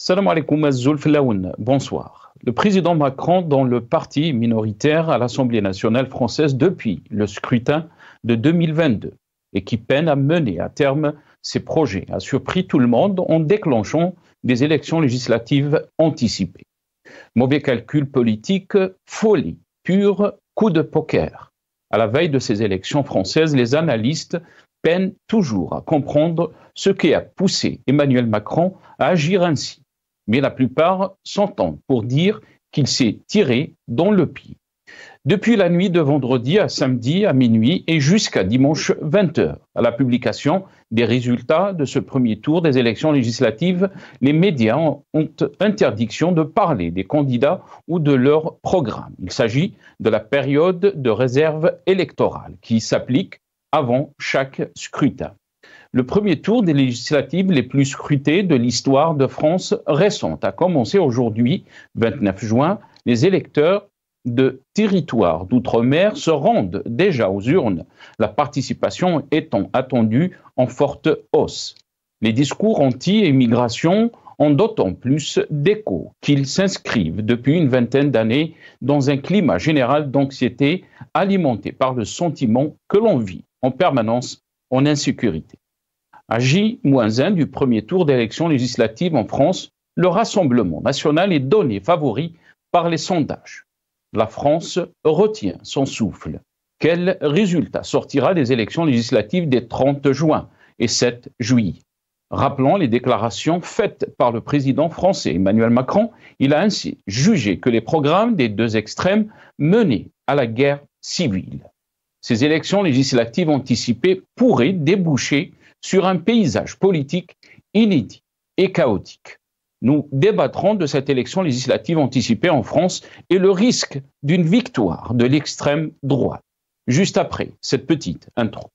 Salam alaikum Azzoul Filaoun. Bonsoir. Le président Macron, dont le parti minoritaire à l'Assemblée nationale française depuis le scrutin de 2022 et qui peine à mener à terme ses projets, a surpris tout le monde en déclenchant des élections législatives anticipées. Mauvais calcul politique, folie, pur coup de poker. À la veille de ces élections françaises, les analystes peinent toujours à comprendre ce qui a poussé Emmanuel Macron à agir ainsi. Mais la plupart s'entendent pour dire qu'il s'est tiré dans le pied. Depuis la nuit de vendredi à samedi à minuit et jusqu'à dimanche 20h, à la publication des résultats de ce premier tour des élections législatives, les médias ont interdiction de parler des candidats ou de leur programme. Il s'agit de la période de réserve électorale qui s'applique avant chaque scrutin. Le premier tour des législatives les plus scrutées de l'histoire de France récente a commencé aujourd'hui, 29 juin. Les électeurs de territoires d'outre-mer se rendent déjà aux urnes, la participation étant attendue en forte hausse. Les discours anti-immigration ont d'autant plus d'écho qu'ils s'inscrivent depuis une vingtaine d'années dans un climat général d'anxiété alimenté par le sentiment que l'on vit en permanence en insécurité. À J-1 du premier tour d'élection législative en France, le Rassemblement national est donné favori par les sondages. La France retient son souffle. Quel résultat sortira des élections législatives des 30 juin et 7 juillet? Rappelons les déclarations faites par le président français Emmanuel Macron. Il a ainsi jugé que les programmes des deux extrêmes menaient à la guerre civile. Ces élections législatives anticipées pourraient déboucher sur un paysage politique inédit et chaotique. Nous débattrons de cette élection législative anticipée en France et le risque d'une victoire de l'extrême droite, juste après cette petite intro.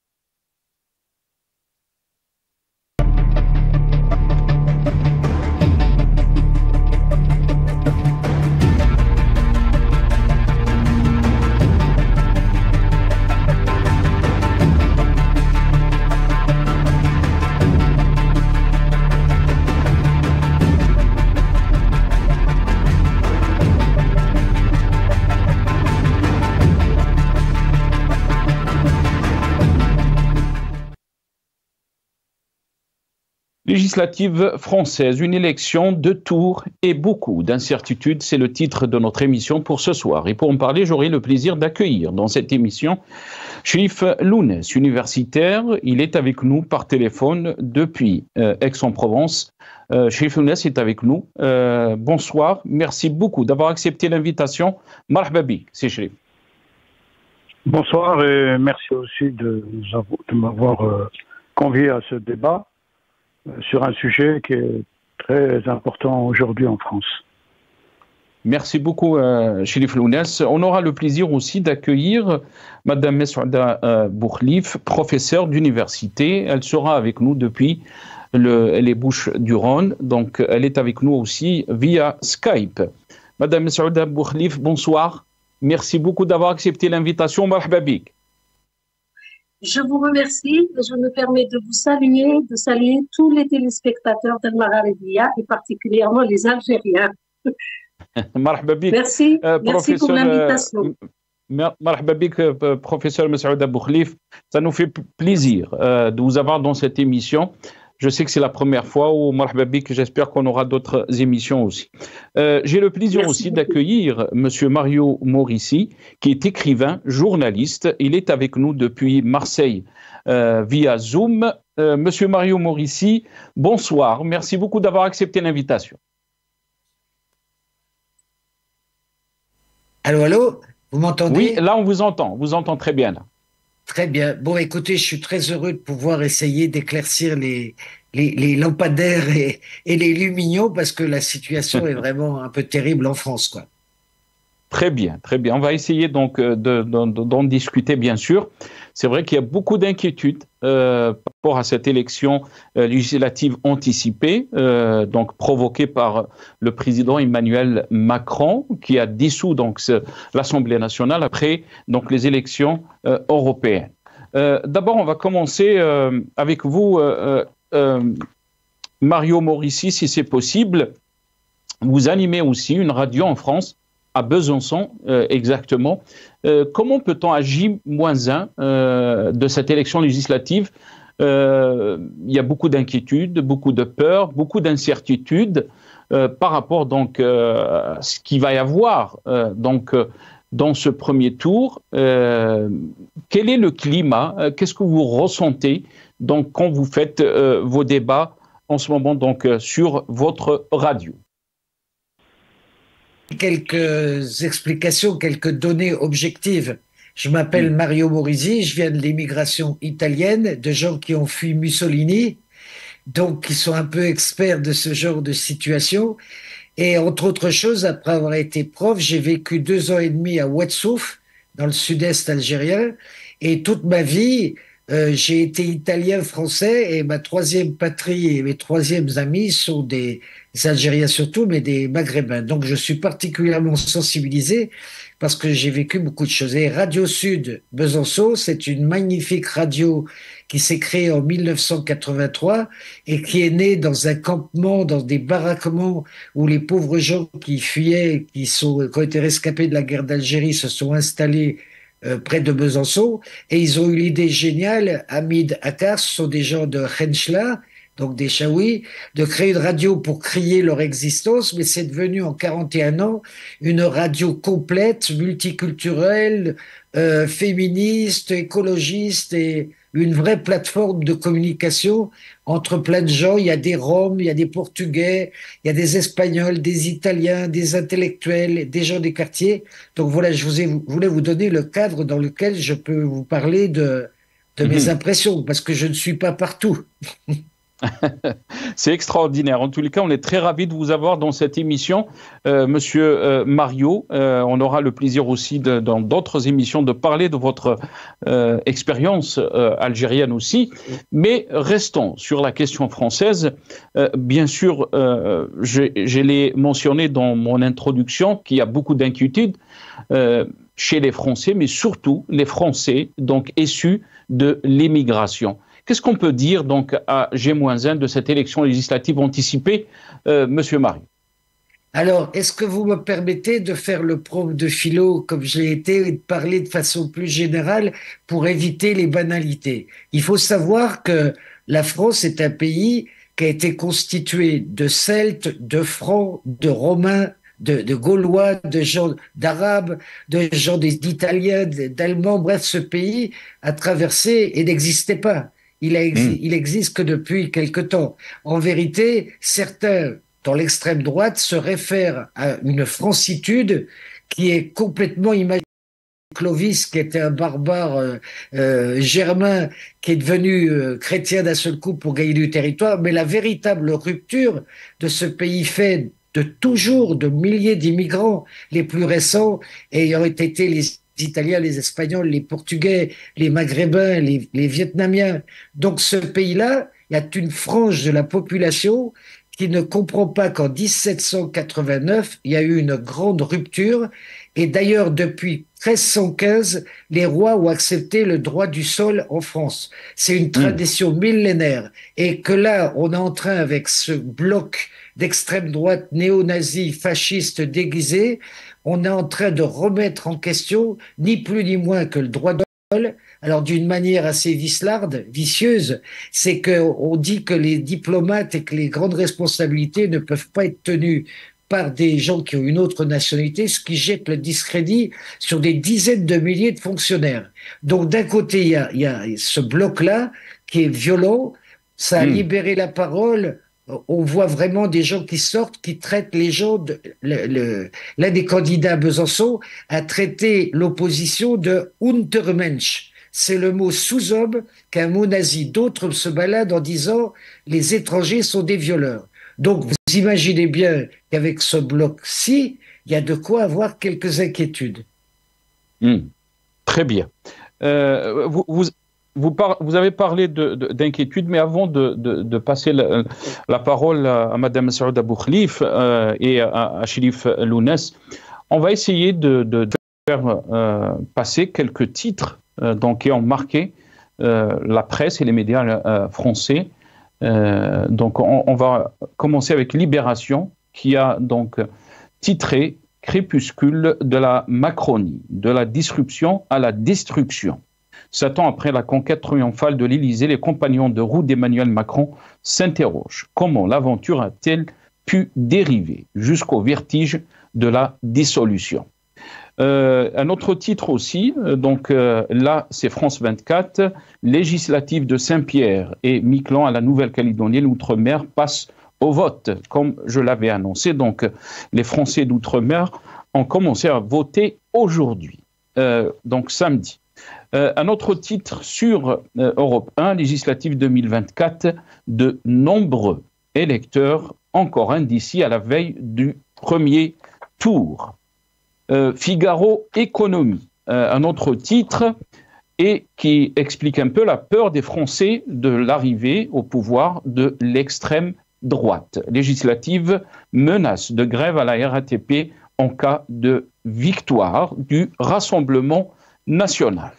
Législative française, une élection de tours et beaucoup d'incertitudes, c'est le titre de notre émission pour ce soir. Et pour en parler, j'aurai le plaisir d'accueillir dans cette émission Cherif Lounès, universitaire. Il est avec nous par téléphone depuis Aix-en-Provence. Cherif Lounès est avec nous. Bonsoir, merci beaucoup d'avoir accepté l'invitation. Marhaba bik, c'est Cherif. Bonsoir et merci aussi de m'avoir convié à ce débat sur un sujet qui est très important aujourd'hui en France. Merci beaucoup, Cherif Lounès. On aura le plaisir aussi d'accueillir Madame Messaouda Boukhlif, professeure d'université. Elle sera avec nous depuis les Bouches-du-Rhône, donc elle est avec nous aussi via Skype. Madame Messaouda Boukhlif, bonsoir. Merci beaucoup d'avoir accepté l'invitation. Marhaba bik. Je vous remercie et je me permets de vous saluer tous les téléspectateurs d'Al Magharibiya et particulièrement les Algériens. Merci, merci pour l'invitation. Marhaba bik, professeur Messaouda Boukhlif. Ça nous fait plaisir de vous avoir dans cette émission. Je sais que c'est la première fois où Marhaba bik, j'espère qu'on aura d'autres émissions aussi. J'ai le plaisir aussi d'accueillir Monsieur Mario Morissi, qui est écrivain, journaliste. Il est avec nous depuis Marseille via Zoom. Monsieur Mario Morissi, bonsoir. Merci beaucoup d'avoir accepté l'invitation. Allô, allô, vous m'entendez? Oui, là on vous entend très bien là. Très bien. Bon, écoutez, je suis très heureux de pouvoir essayer d'éclaircir les lampadaires et les lumignons parce que la situation est vraiment un peu terrible en France, quoi. Très bien, très bien. On va essayer donc d'en discuter, bien sûr. C'est vrai qu'il y a beaucoup d'inquiétudes par rapport à cette élection législative anticipée, donc provoquée par le président Emmanuel Macron, qui a dissous donc l'Assemblée nationale après donc les élections européennes. D'abord, on va commencer avec vous, Mario Morissi, si c'est possible. vous animez aussi une radio en France, à Besançon exactement. Comment peut-on à J-1 de cette élection législative? Il y a beaucoup d'inquiétudes, beaucoup de peurs, beaucoup d'incertitudes par rapport donc à ce qu'il va y avoir dans ce premier tour. Quel est le climat? Qu'est-ce que vous ressentez donc quand vous faites vos débats en ce moment donc sur votre radio? Quelques explications, quelques données objectives. Je m'appelle Mario Morisi, je viens de l'immigration italienne, de gens qui ont fui Mussolini, donc qui sont un peu experts de ce genre de situation. Et entre autres choses, après avoir été prof, j'ai vécu 2 ans et demi à Ouadsouf, dans le sud-est algérien, et toute ma vie, j'ai été italien-français, et ma troisième patrie et mes troisièmes amis sont des Algériens surtout, mais des Maghrébins. Donc je suis particulièrement sensibilisé parce que j'ai vécu beaucoup de choses. Et Radio Sud Besançon, c'est une magnifique radio qui s'est créée en 1983 et qui est née dans un campement, dans des baraquements où les pauvres gens qui fuyaient, qui ont été rescapés de la guerre d'Algérie, se sont installés près de Besançon, et ils ont eu l'idée géniale, Hamid Akkar, ce sont des gens de Khenchla, donc des Chaouis, de créer une radio pour crier leur existence, mais c'est devenu en 41 ans une radio complète, multiculturelle, féministe, écologiste et une vraie plateforme de communication entre plein de gens. Il y a des Roms, il y a des Portugais, il y a des Espagnols, des Italiens, des intellectuels, des gens des quartiers. Donc voilà, je voulais vous donner le cadre dans lequel je peux vous parler de mes impressions, parce que je ne suis pas partout. C'est extraordinaire. En tous les cas, on est très ravis de vous avoir dans cette émission, Monsieur Mario. On aura le plaisir aussi, dans d'autres émissions, de parler de votre expérience algérienne aussi. Mais restons sur la question française. Bien sûr, je l'ai mentionné dans mon introduction, qu'il y a beaucoup d'inquiétudes chez les Français, mais surtout les Français donc issus de l'immigration. Qu'est-ce qu'on peut dire donc à J-1 de cette élection législative anticipée, Monsieur Mario? Alors, est-ce que vous me permettez de faire le prof de philo comme je l'ai été et de parler de façon plus générale pour éviter les banalités? Il faut savoir que la France est un pays qui a été constitué de Celtes, de Francs, de Romains, de Gaulois, de gens d'Arabes, de gens d'Italiens, d'Allemands. Bref, ce pays a traversé et n'existait pas. Il existe que depuis quelque temps. En vérité, certains, dans l'extrême droite, se réfèrent à une francitude qui est complètement imaginaire. Clovis, qui était un barbare germain, qui est devenu chrétien d'un seul coup pour gagner du territoire, mais la véritable rupture de ce pays fait de toujours de milliers d'immigrants, les plus récents ayant été les Italiens, les Espagnols, les Portugais, les Maghrébins, les Vietnamiens. Donc ce pays-là, il y a une frange de la population qui ne comprend pas qu'en 1789, il y a eu une grande rupture. Et d'ailleurs, depuis 1315, les rois ont accepté le droit du sol en France. C'est une tradition millénaire. Et que là, on est en train, avec ce bloc d'extrême droite néo-nazi, fasciste déguisé, on est en train de remettre en question, ni plus ni moins que le droit de sol. Alors d'une manière assez vicelarde, vicieuse, c'est qu'on dit que les diplomates et que les grandes responsabilités ne peuvent pas être tenues par des gens qui ont une autre nationalité, ce qui jette le discrédit sur des dizaines de milliers de fonctionnaires. Donc d'un côté, il y a ce bloc-là qui est violent, ça a libéré la parole. On voit vraiment des gens qui sortent, qui traitent les gens. L'un des candidats à Besançon a traité l'opposition de Untermensch. C'est le mot sous-homme qu'un mot nazi. D'autres se baladent en disant les étrangers sont des violeurs. Donc vous imaginez bien qu'avec ce bloc-ci, il y a de quoi avoir quelques inquiétudes. Très bien. Vous avez parlé d'inquiétude, mais avant de passer la parole à Mme Saoud Abou Khlif et à Chérif Lounès, on va essayer de faire passer quelques titres qui ont marqué la presse et les médias français. Donc on va commencer avec Libération, qui a donc titré « Crépuscule de la Macronie, de la disruption à la destruction ». 7 ans après la conquête triomphale de l'Élysée, les compagnons de route d'Emmanuel Macron s'interrogent. Comment l'aventure a-t-elle pu dériver jusqu'au vertige de la dissolution? Un autre titre aussi, là c'est France 24, législative de Saint-Pierre et Miquelon à la Nouvelle-Calédonie, l'Outre-mer passe au vote, comme je l'avais annoncé. Donc les Français d'Outre-mer ont commencé à voter aujourd'hui, donc samedi. Un autre titre sur Europe 1, législative 2024, de nombreux électeurs encore indécis à la veille du premier tour. Figaro Économie, un autre titre, et qui explique un peu la peur des Français de l'arrivée au pouvoir de l'extrême droite. Législative, menace de grève à la RATP en cas de victoire du Rassemblement national.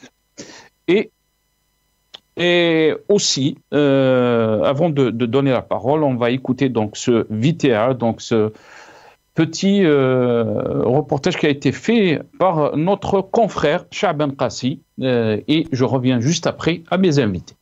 Et aussi, avant de donner la parole, on va écouter donc ce VTA, donc ce petit reportage qui a été fait par notre confrère Chaaban Qassi, et je reviens juste après à mes invités.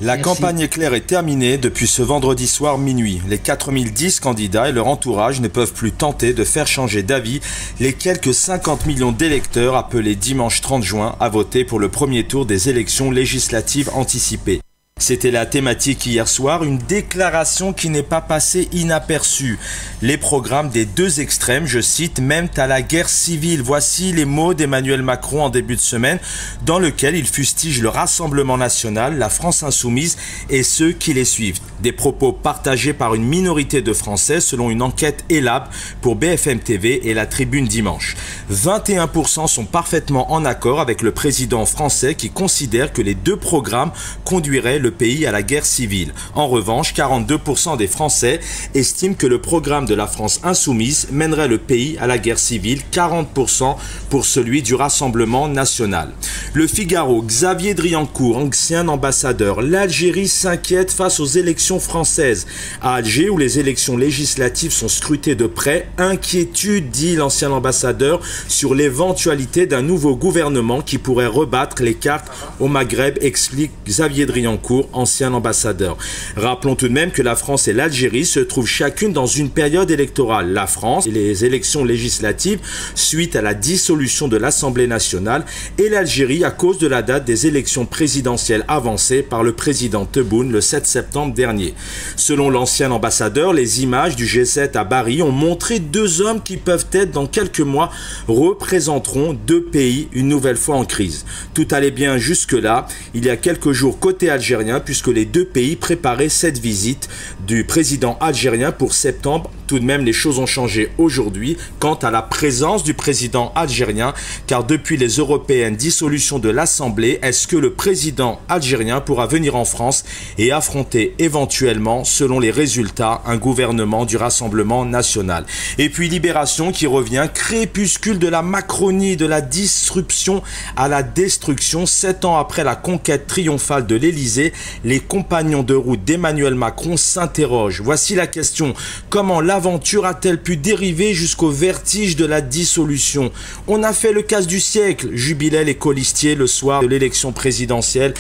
La campagne éclair est terminée depuis ce vendredi soir minuit. Les 4010 candidats et leur entourage ne peuvent plus tenter de faire changer d'avis les quelques 50 millions d'électeurs appelés dimanche 30 juin à voter pour le premier tour des élections législatives anticipées. C'était la thématique hier soir, une déclaration qui n'est pas passée inaperçue. Les programmes des deux extrêmes, je cite, mènent à la guerre civile. Voici les mots d'Emmanuel Macron en début de semaine, dans lequel il fustige le Rassemblement national, la France insoumise et ceux qui les suivent. Des propos partagés par une minorité de Français selon une enquête ELAB pour BFM TV et la Tribune dimanche. 21% sont parfaitement en accord avec le président français qui considère que les deux programmes conduiraient le pays à la guerre civile. En revanche, 42% des Français estiment que le programme de la France insoumise mènerait le pays à la guerre civile, 40% pour celui du Rassemblement national. Le Figaro, Xavier Driancourt, ancien ambassadeur. L'Algérie s'inquiète face aux élections françaises. À Alger, où les élections législatives sont scrutées de près, inquiétude, dit l'ancien ambassadeur, sur l'éventualité d'un nouveau gouvernement qui pourrait rebattre les cartes au Maghreb, explique Xavier Driancourt, ancien ambassadeur. Rappelons tout de même que la France et l'Algérie se trouvent chacune dans une période électorale. La France et les élections législatives suite à la dissolution de l'Assemblée nationale et l'Algérie à cause de la date des élections présidentielles avancées par le président Tebboune le 7 septembre dernier. Selon l'ancien ambassadeur, les images du G7 à Bari ont montré deux hommes qui peuvent être dans quelques mois représenteront deux pays une nouvelle fois en crise. Tout allait bien jusque-là. Il y a quelques jours côté algérien, puisque les deux pays préparaient cette visite du président algérien pour septembre. Tout de même, les choses ont changé aujourd'hui quant à la présence du président algérien, car depuis les européennes dissolution de l'Assemblée, est-ce que le président algérien pourra venir en France et affronter éventuellement, selon les résultats, un gouvernement du Rassemblement national? Et puis Libération qui revient, crépuscule de la Macronie, de la disruption à la destruction. 7 ans après la conquête triomphale de l'Élysée, les compagnons de route d'Emmanuel Macron s'interrogent. Voici la question. Comment l'aventure a-t-elle pu dériver jusqu'au vertige de la dissolution? On a fait le casse du siècle, jubilaient les colistiers le soir de l'élection présidentielle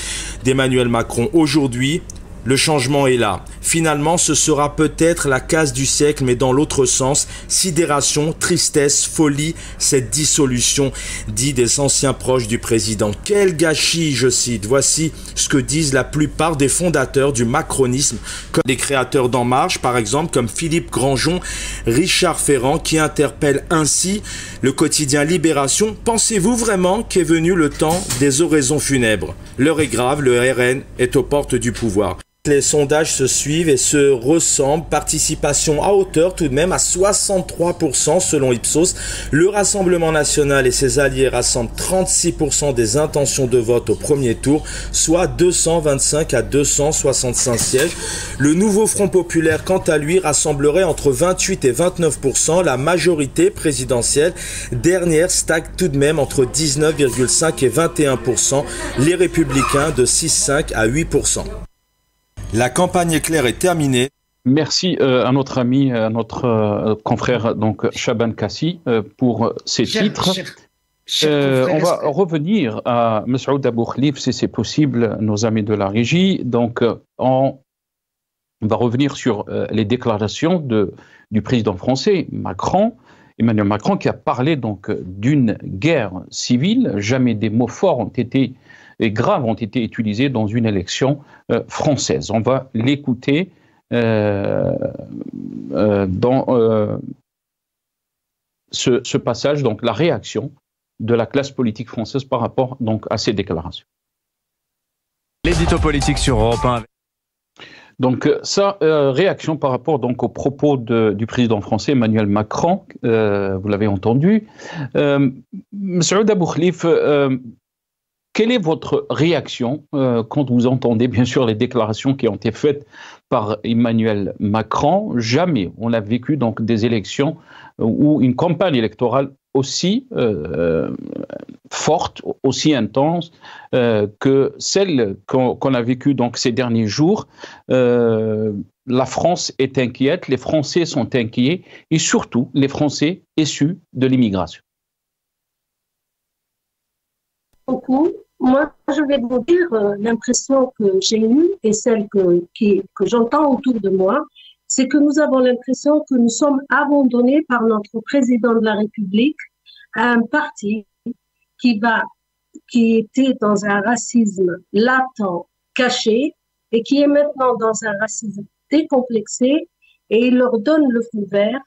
d'Emmanuel Macron. Aujourd'hui, le changement est là. Finalement, ce sera peut-être la casse du siècle, mais dans l'autre sens. Sidération, tristesse, folie, cette dissolution, dit des anciens proches du président. Quel gâchis, je cite. Voici ce que disent la plupart des fondateurs du macronisme, comme les créateurs d'En Marche, par exemple, comme Philippe Grandjean, Richard Ferrand, qui interpellent ainsi le quotidien Libération. Pensez-vous vraiment qu'est venu le temps des oraisons funèbres? L'heure est grave, le RN est aux portes du pouvoir. Les sondages se suivent et se ressemblent. Participation à hauteur tout de même à 63% selon Ipsos. Le Rassemblement national et ses alliés rassemblent 36% des intentions de vote au premier tour, soit 225 à 265 sièges. Le nouveau Front populaire, quant à lui, rassemblerait entre 28 et 29%. La majorité présidentielle dernière stagne tout de même entre 19,5 et 21%. Les Républicains de 6,5 à 8%. La campagne éclair est terminée. Merci à notre ami, à notre confrère donc Shaban Kassi pour ces titres. On va revenir à Mesroud Abou Khlif si c'est possible, nos amis de la régie. Donc on va revenir sur les déclarations du président français Emmanuel Macron, qui a parlé donc d'une guerre civile. Jamais des mots forts et graves ont été utilisés dans une élection française. On va l'écouter dans ce passage, donc la réaction de la classe politique française par rapport donc à ces déclarations. L'édito politique sur Europe 1. Donc sa réaction par rapport donc aux propos du président français Emmanuel Macron, vous l'avez entendu. Mesroud Abou Khlif, quelle est votre réaction quand vous entendez bien sûr les déclarations qui ont été faites par Emmanuel Macron? Jamais on a vécu donc des élections ou une campagne électorale aussi forte, aussi intense que celle qu'on a vécue donc ces derniers jours. La France est inquiète, les Français sont inquiets et surtout les Français issus de l'immigration. Moi, je vais vous dire l'impression que j'ai eue et celle que j'entends autour de moi, c'est que nous avons l'impression que nous sommes abandonnés par notre président de la République à un parti qui était dans un racisme latent, caché, et qui est maintenant dans un racisme décomplexé, et il leur donne le feu vert,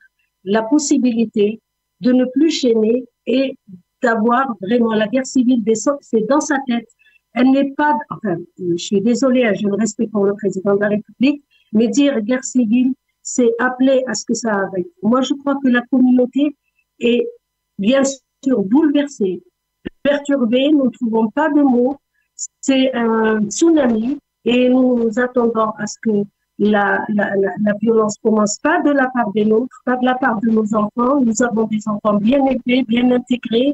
la possibilité de ne plus gêner et d'avoir vraiment la guerre civile, c'est dans sa tête. Elle n'est pas, enfin, je suis désolée, j'ai le respect pour le président de la République, mais dire guerre civile, c'est appeler à ce que ça arrive. Moi, je crois que la communauté est bien sûr bouleversée, perturbée, nous ne trouvons pas de mots, c'est un tsunami et nous attendons à ce que la violence commence pas de la part des nôtres, pas de la part de nos enfants. Nous avons des enfants bien élevés, bien intégrés,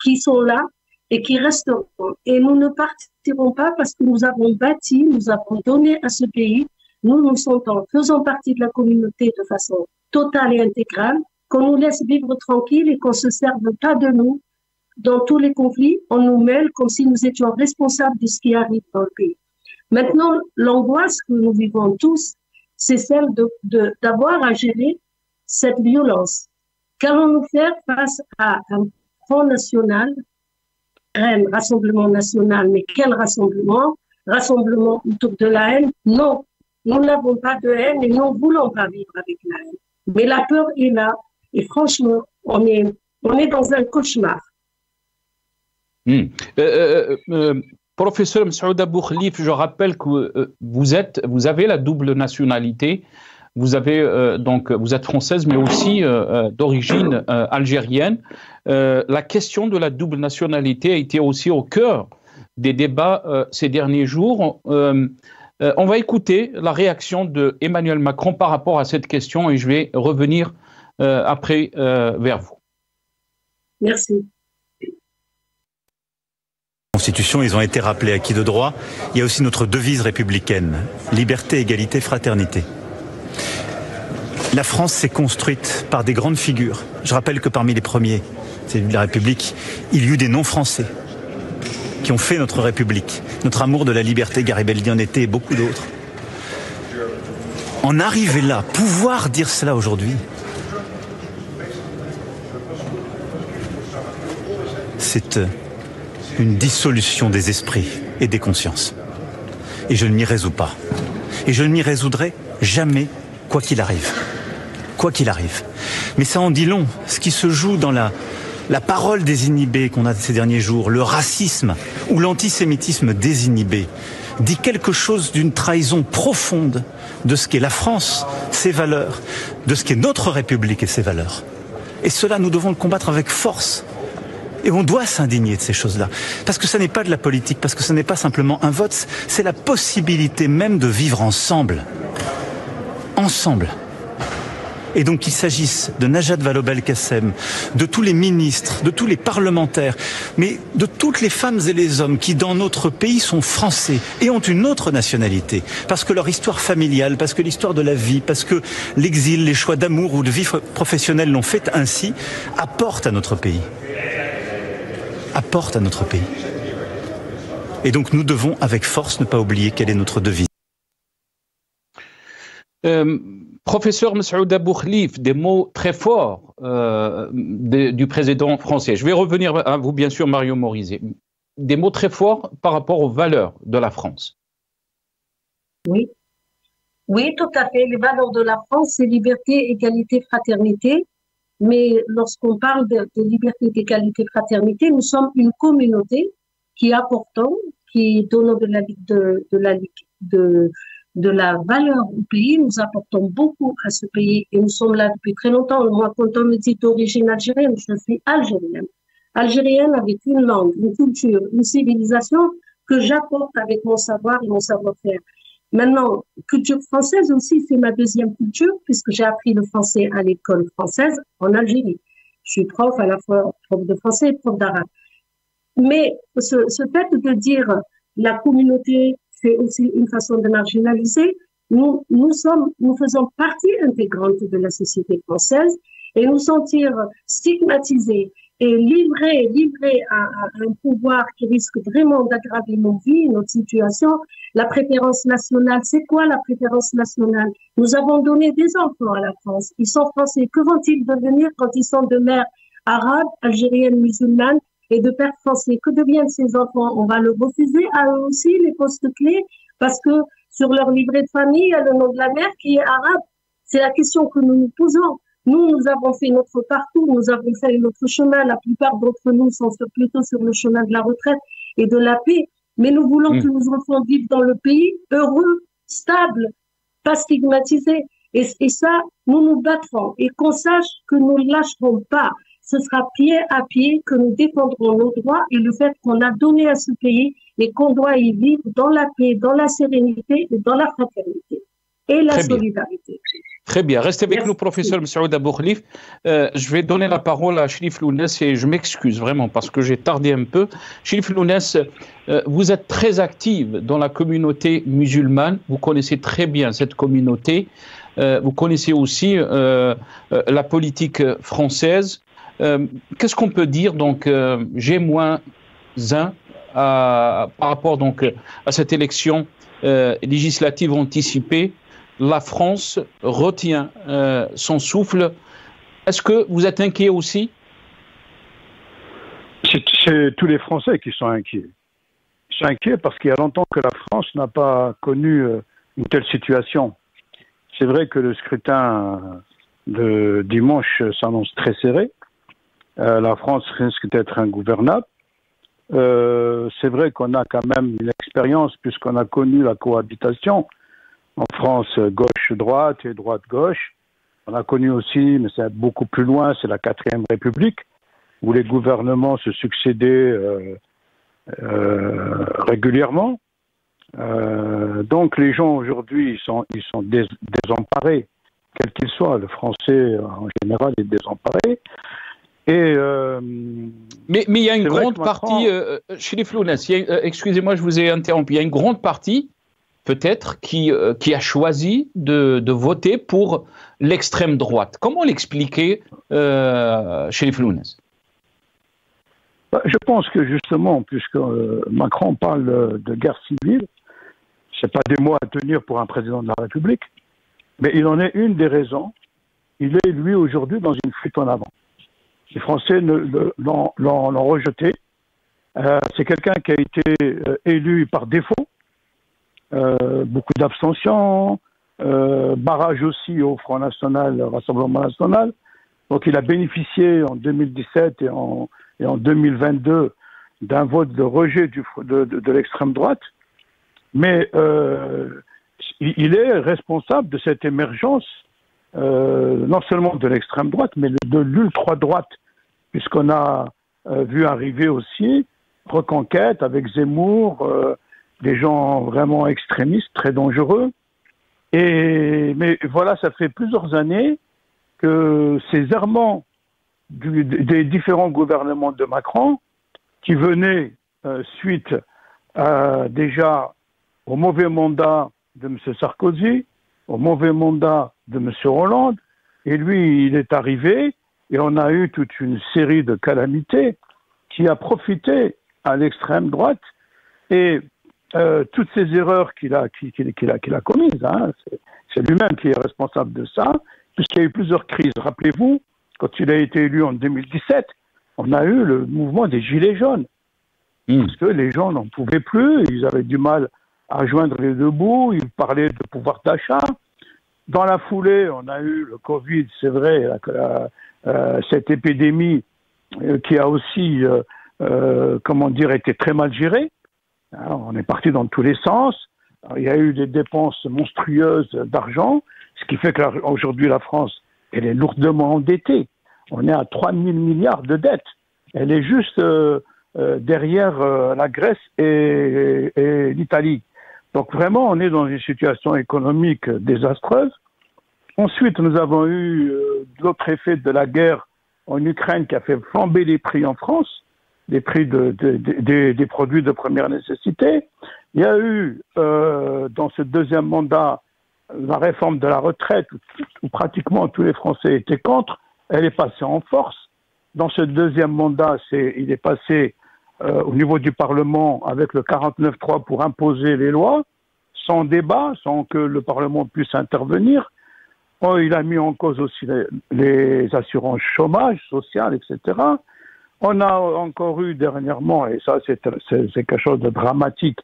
qui sont là et qui resteront. Et nous ne partirons pas parce que nous avons bâti, nous avons donné à ce pays. Nous nous sentons, faisant partie de la communauté de façon totale et intégrale, qu'on nous laisse vivre tranquille et qu'on se serve pas de nous. Dans tous les conflits, on nous mêle comme si nous étions responsables de ce qui arrive dans le pays. Maintenant, l'angoisse que nous vivons tous, c'est celle d'avoir à gérer cette violence. Qu'allons-nous faire face à un Front National, un Rassemblement National, mais quel rassemblement? Rassemblement autour de la haine? Non, nous n'avons pas de haine et nous ne voulons pas vivre avec la haine. Mais la peur est là et franchement, on est dans un cauchemar. Professeur Mesroud Abou Khlif, je rappelle que vous avez la double nationalité. Vous êtes française, mais aussi d'origine algérienne. La question de la double nationalité a été aussi au cœur des débats ces derniers jours. On va écouter la réaction de Emmanuel Macron par rapport à cette question et je vais revenir après vers vous. Merci. Constitution, ils ont été rappelés acquis de droit. Il y a aussi notre devise républicaine, liberté, égalité, fraternité. La France s'est construite par des grandes figures. Je rappelle que parmi les premiers, c'est de la République, il y eut des non-français qui ont fait notre République. Notre amour de la liberté, Garibaldi en était et beaucoup d'autres. En arriver là, pouvoir dire cela aujourd'hui, c'est une dissolution des esprits et des consciences. Et je ne m'y résous pas. Et je ne m'y résoudrai jamais, quoi qu'il arrive. Quoi qu'il arrive. Mais ça en dit long. Ce qui se joue dans la parole désinhibée qu'on a ces derniers jours, le racisme ou l'antisémitisme désinhibé, dit quelque chose d'une trahison profonde de ce qu'est la France, ses valeurs, de ce qu'est notre République et ses valeurs. Et cela, nous devons le combattre avec force. Et on doit s'indigner de ces choses-là. Parce que ce n'est pas de la politique, parce que ce n'est pas simplement un vote, c'est la possibilité même de vivre ensemble. Ensemble. Et donc qu'il s'agisse de Najat Vallaud-Belkacem, de tous les ministres, de tous les parlementaires, mais de toutes les femmes et les hommes qui dans notre pays sont français et ont une autre nationalité, parce que leur histoire familiale, parce que l'histoire de la vie, parce que l'exil, les choix d'amour ou de vie professionnelle l'ont fait ainsi, apportent à notre pays. Apportent à notre pays. Et donc nous devons avec force ne pas oublier quelle est notre devise. Professeur Massoud Abou Khlif, des mots très forts du président français. Je vais revenir à vous, bien sûr, Mario Morizet. Des mots très forts par rapport aux valeurs de la France. Oui, oui, tout à fait. Les valeurs de la France, c'est liberté, égalité, fraternité. Mais lorsqu'on parle de liberté, d'égalité, fraternité, nous sommes une communauté qui apportons, qui donnons de la valeur au pays. Nous apportons beaucoup à ce pays et nous sommes là depuis très longtemps. Moi, quand on me dit d'origine algérienne, je suis algérienne. Algérienne avec une langue, une culture, une civilisation que j'apporte avec mon savoir et mon savoir-faire. Maintenant, culture française aussi, c'est ma deuxième culture puisque j'ai appris le français à l'école française en Algérie. Je suis prof à la fois prof de français et prof d'arabe. Mais ce fait de dire la communauté, c'est aussi une façon de marginaliser. Nous faisons partie intégrante de la société française et nous sentir stigmatisés et livrés à un pouvoir qui risque vraiment d'aggraver nos vies, notre situation. La préférence nationale, c'est quoi la préférence nationale? Nous avons donné des enfants à la France. Ils sont français. Que vont-ils devenir quand ils sont de mère arabe, algérienne, musulmane et de père français? Que deviennent ces enfants? On va leur refuser à eux aussi les postes clés parce que sur leur livret de famille, il y a le nom de la mère qui est arabe. C'est la question que nous nous posons. Nous avons fait notre parcours, nous avons fait notre chemin. La plupart d'entre nous sont plutôt sur le chemin de la retraite et de la paix. Mais nous voulons que nos enfants vivent dans le pays heureux, stable, pas stigmatisés. Et ça, nous nous battrons. Et qu'on sache que nous ne lâcherons pas. Ce sera pied à pied que nous défendrons nos droits et le fait qu'on a donné à ce pays et qu'on doit y vivre dans la paix, dans la sérénité et dans la fraternité et la solidarité. Très bien. Restez avec nous, professeur Massoud Abou Khlif. Je vais donner la parole à Cherif Lounès et je m'excuse vraiment parce que j'ai tardé un peu. Cherif Lounès, vous êtes très active dans la communauté musulmane. Vous connaissez très bien cette communauté. Vous connaissez aussi la politique française. Qu'est-ce qu'on peut dire donc G-1 par rapport donc à cette élection législative anticipée? La France retient son souffle. Est-ce que vous êtes inquiet aussi? C'est tous les Français qui sont inquiets. Ils sont inquiets parce qu'il y a longtemps que la France n'a pas connu une telle situation. C'est vrai que le scrutin de dimanche s'annonce très serré. La France risque d'être ingouvernable. C'est vrai qu'on a quand même une expérience puisqu'on a connu la cohabitation en France, gauche-droite et droite-gauche. On a connu aussi, mais c'est beaucoup plus loin, c'est la 4e République, où les gouvernements se succédaient régulièrement. Donc les gens aujourd'hui, ils sont désemparés, quel qu'il soit. Le français, en général, est désemparé. Mais il y a une grande partie, Cherif Lounès, excusez-moi, je vous ai interrompu, il y a une grande partie peut-être qui a choisi de voter pour l'extrême droite. Comment l'expliquer, Cherif Lounès? Je pense que justement, puisque Macron parle de guerre civile, c'est pas des mots à tenir pour un président de la République, mais il en est une des raisons. Il est, lui, aujourd'hui, dans une fuite en avant. Les Français l'ont rejeté. C'est quelqu'un qui a été élu par défaut. Beaucoup d'abstention, barrage aussi au Front National, Rassemblement National. Donc il a bénéficié en 2017 et en 2022 d'un vote de rejet de l'extrême droite. Mais il est responsable de cette émergence, non seulement de l'extrême droite, mais de l'ultra-droite, puisqu'on a vu arriver aussi Reconquête avec Zemmour, des gens vraiment extrémistes, très dangereux. Mais voilà, ça fait plusieurs années que ces errements des différents gouvernements de Macron, qui venaient suite déjà au mauvais mandat de M. Sarkozy, au mauvais mandat de M. Hollande, et lui, il est arrivé, et on a eu toute une série de calamités qui a profité à l'extrême droite, et toutes ces erreurs qu'il a commises, hein, c'est lui-même qui est responsable de ça, puisqu'il y a eu plusieurs crises. Rappelez-vous, quand il a été élu en 2017, on a eu le mouvement des Gilets jaunes, parce que les gens n'en pouvaient plus, ils avaient du mal à joindre les deux bouts, ils parlaient de pouvoir d'achat. Dans la foulée, on a eu le Covid, c'est vrai, cette épidémie qui a aussi, été très mal gérée. Alors, on est parti dans tous les sens. Alors, il y a eu des dépenses monstrueuses d'argent, ce qui fait qu'aujourd'hui, la France, elle est lourdement endettée. On est à 3 000 milliards de dettes. Elle est juste derrière la Grèce et l'Italie. Donc vraiment, on est dans une situation économique désastreuse. Ensuite, nous avons eu d'autres effets de la guerre en Ukraine qui a fait flamber les prix en France, les prix des produits de première nécessité. Il y a eu, dans ce deuxième mandat, la réforme de la retraite, où pratiquement tous les Français étaient contre. Elle est passée en force. Dans ce deuxième mandat, il est passé au niveau du Parlement avec le 49.3 pour imposer les lois, sans débat, sans que le Parlement puisse intervenir. Il a mis en cause aussi les assurances chômage, social, etc. On a encore eu dernièrement, et ça c'est quelque chose de dramatique,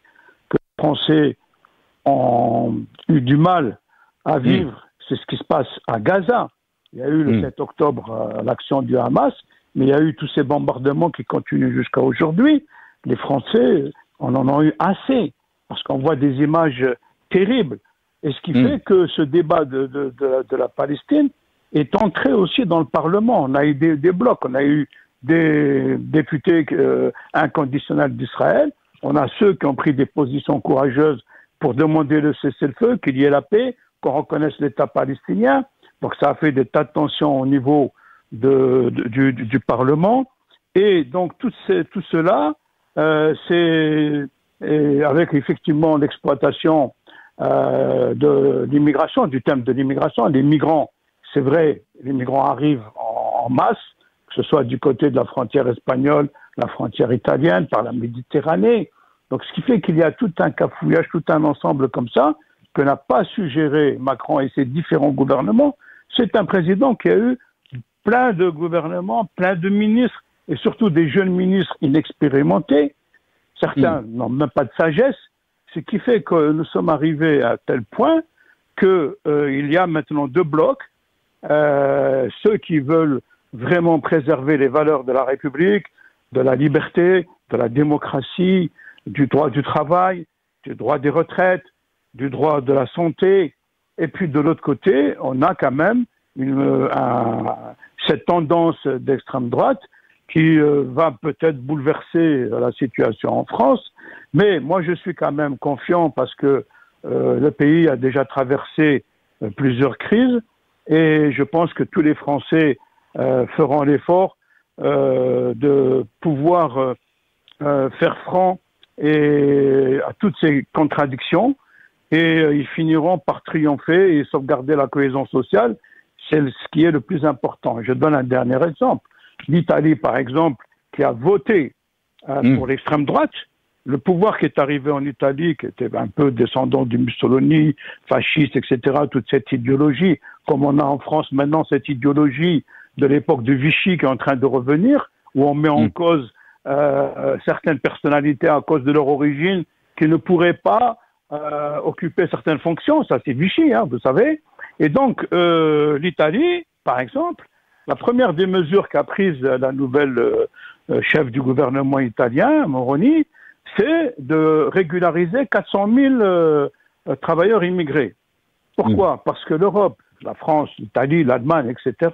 que les Français ont eu du mal à vivre, c'est ce qui se passe à Gaza. Il y a eu le 7 octobre l'action du Hamas, mais il y a eu tous ces bombardements qui continuent jusqu'à aujourd'hui. Les Français, on en a eu assez, parce qu'on voit des images terribles. Et ce qui fait que ce débat de la Palestine est entré aussi dans le Parlement. On a eu des blocs, on a eu des députés inconditionnels d'Israël, on a ceux qui ont pris des positions courageuses pour demander le cessez-le-feu, qu'il y ait la paix, qu'on reconnaisse l'État palestinien. Donc ça a fait des tas de tensions au niveau du Parlement. Et donc tout cela, c'est avec effectivement l'exploitation de l'immigration, du thème de l'immigration. Les migrants, c'est vrai, les migrants arrivent en masse, que ce soit du côté de la frontière espagnole, la frontière italienne, par la Méditerranée. Donc ce qui fait qu'il y a tout un cafouillage, tout un ensemble comme ça, que n'a pas su gérer Macron et ses différents gouvernements. C'est un président qui a eu plein de gouvernements, plein de ministres, et surtout des jeunes ministres inexpérimentés. Certains n'ont même pas de sagesse, ce qui fait que nous sommes arrivés à tel point qu'il y a maintenant deux blocs, ceux qui veulent vraiment préserver les valeurs de la République, de la liberté, de la démocratie, du droit du travail, du droit des retraites, du droit de la santé. Et puis de l'autre côté, on a quand même cette tendance d'extrême droite qui va peut-être bouleverser la situation en France. Mais moi, je suis quand même confiant parce que le pays a déjà traversé plusieurs crises et je pense que tous les Français feront l'effort de pouvoir faire front à toutes ces contradictions et ils finiront par triompher et sauvegarder la cohésion sociale. C'est ce qui est le plus important. Je donne un dernier exemple. L'Italie, par exemple, qui a voté pour l'extrême droite, le pouvoir qui est arrivé en Italie, qui était un peu descendant du Mussolini, fasciste, etc., toute cette idéologie, comme on a en France maintenant cette idéologie de l'époque de Vichy qui est en train de revenir, où on met en cause certaines personnalités à cause de leur origine qui ne pourraient pas occuper certaines fonctions. Ça, c'est Vichy, hein, vous savez. Et donc, l'Italie, par exemple, la première des mesures qu'a prise la nouvelle chef du gouvernement italien, Moroni, c'est de régulariser 400 000 travailleurs immigrés. Pourquoi ? Parce que l'Europe, la France, l'Italie, l'Allemagne, etc.,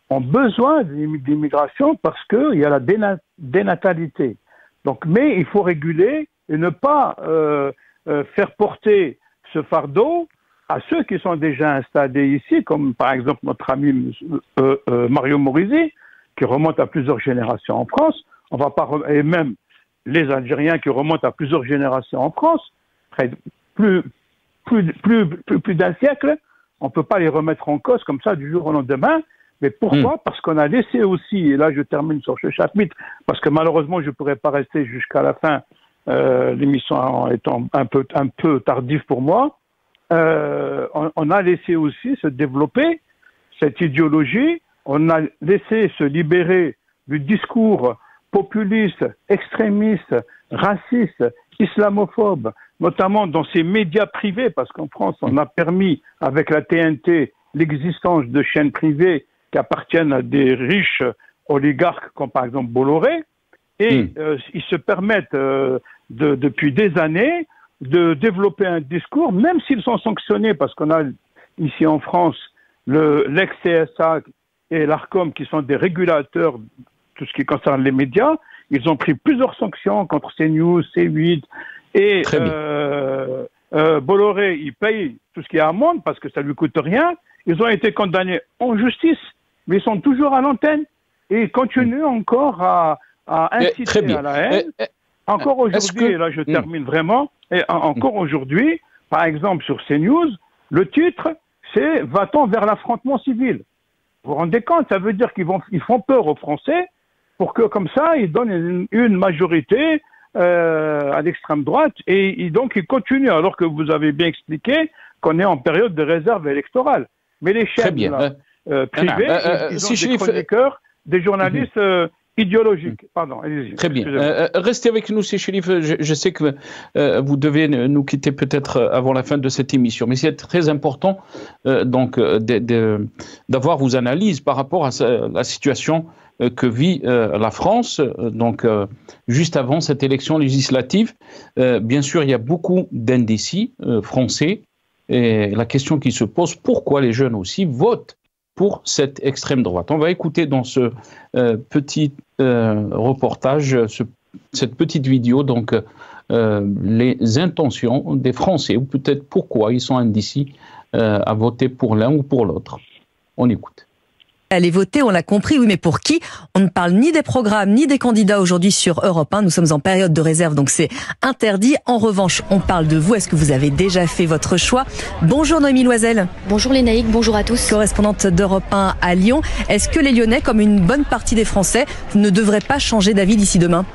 ont besoin d'immigration parce qu'il y a la dénatalité. Donc, mais il faut réguler et ne pas faire porter ce fardeau à ceux qui sont déjà installés ici, comme par exemple notre ami Mario Morisi, qui remonte à plusieurs générations en France. On va pas et même les Algériens qui remontent à plusieurs générations en France, plus d'un siècle. On ne peut pas les remettre en cause comme ça du jour au lendemain. Mais pourquoi? Parce qu'on a laissé aussi, et là je termine sur ce chapitre, parce que malheureusement je ne pourrais pas rester jusqu'à la fin, l'émission étant un peu tardive pour moi, on a laissé aussi se développer cette idéologie, on a laissé se libérer du discours populiste, extrémiste, raciste, islamophobe, notamment dans ces médias privés, parce qu'en France, on a permis, avec la TNT, l'existence de chaînes privées qui appartiennent à des riches oligarques, comme par exemple Bolloré, et ils se permettent, depuis des années, de développer un discours, même s'ils sont sanctionnés, parce qu'on a ici en France l'ex-CSA et l'ARCOM qui sont des régulateurs de tout ce qui concerne les médias. Ils ont pris plusieurs sanctions contre CNews, C8 et Bolloré, il paye tout ce qui est amende parce que ça lui coûte rien. Ils ont été condamnés en justice, mais ils sont toujours à l'antenne et ils continuent encore à inciter à la haine. Encore aujourd'hui, et là je termine vraiment, et encore aujourd'hui, par exemple sur CNews, le titre c'est « Va-t-on vers l'affrontement civil ?» Vous vous rendez compte? Ça veut dire qu'ils font peur aux Français pour que comme ça, ils donnent une majorité à l'extrême droite et donc ils continuent alors que vous avez bien expliqué qu'on est en période de réserve électorale. Mais les chaînes privées, ils ont des chroniqueurs, des journalistes idéologiques. Pardon, allez-y. Très bien. Restez avec nous, Chérif. Je sais que vous devez nous quitter peut-être avant la fin de cette émission, mais c'est très important d'avoir vos analyses par rapport à la situation que vit la France, juste avant cette élection législative. Bien sûr, il y a beaucoup d'indécis français, et la question qui se pose, pourquoi les jeunes aussi votent pour cette extrême droite? On va écouter dans ce petit reportage, cette petite vidéo, les intentions des Français, ou peut-être pourquoi ils sont indécis à voter pour l'un ou pour l'autre. On écoute. Aller voter, on l'a compris, oui, mais pour qui? On ne parle ni des programmes, ni des candidats aujourd'hui sur Europe 1. Nous sommes en période de réserve, donc c'est interdit. En revanche, on parle de vous. Est-ce que vous avez déjà fait votre choix? Bonjour Noémie Loisel. Bonjour Lénaïque, bonjour à tous. Correspondante d'Europe 1 à Lyon. Est-ce que les Lyonnais, comme une bonne partie des Français, ne devraient pas changer d'avis d'ici demain?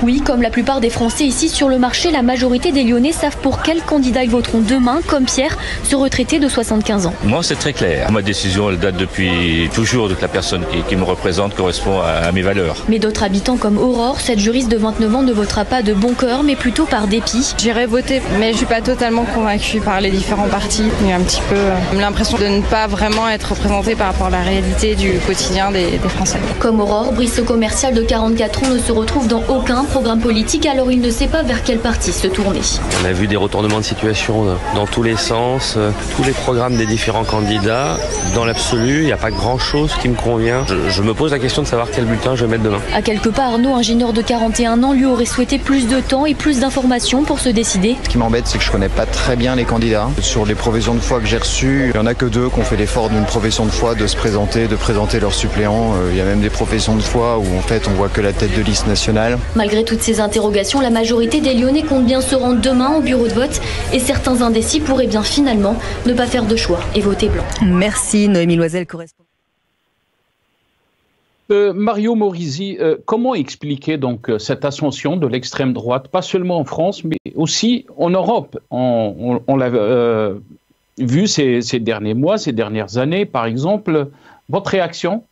Oui, comme la plupart des Français ici sur le marché, la majorité des Lyonnais savent pour quel candidat ils voteront demain, comme Pierre, ce retraité de 75 ans. Moi, c'est très clair. Ma décision, elle date depuis toujours de que la personne qui me représente correspond à mes valeurs. Mais d'autres habitants comme Aurore, cette juriste de 29 ans, ne votera pas de bon cœur, mais plutôt par dépit. J'irai voter, mais je ne suis pas totalement convaincue par les différents partis. Il y a un petit peu l'impression de ne pas vraiment être représentée par rapport à la réalité du quotidien des Français. Comme Aurore, Brice, ce commercial de 44 ans, ne se retrouve dans aucun programme politique, alors il ne sait pas vers quel parti se tourner. On a vu des retournements de situation dans tous les sens, tous les programmes des différents candidats. Dans l'absolu, il n'y a pas grand-chose qui me convient. Je me pose la question de savoir quel bulletin je vais mettre demain. À quelque part, Arnaud, ingénieur de 41 ans, lui aurait souhaité plus de temps et plus d'informations pour se décider. Ce qui m'embête, c'est que je ne connais pas très bien les candidats. Sur les professions de foi que j'ai reçues, il n'y en a que 2 qui ont fait l'effort d'une profession de foi de se présenter, de présenter leurs suppléants. Il y a même des professions de foi où en fait on voit que la tête de liste nationale. Malgré toutes ces interrogations, la majorité des Lyonnais comptent bien se rendre demain au bureau de vote et certains indécis pourraient bien finalement ne pas faire de choix et voter blanc. Merci Noémie Loisel, correspondante. Mario Morisi, comment expliquer donc cette ascension de l'extrême droite, pas seulement en France, mais aussi en Europe? On l'a vu ces derniers mois, ces dernières années, par exemple. Votre réaction?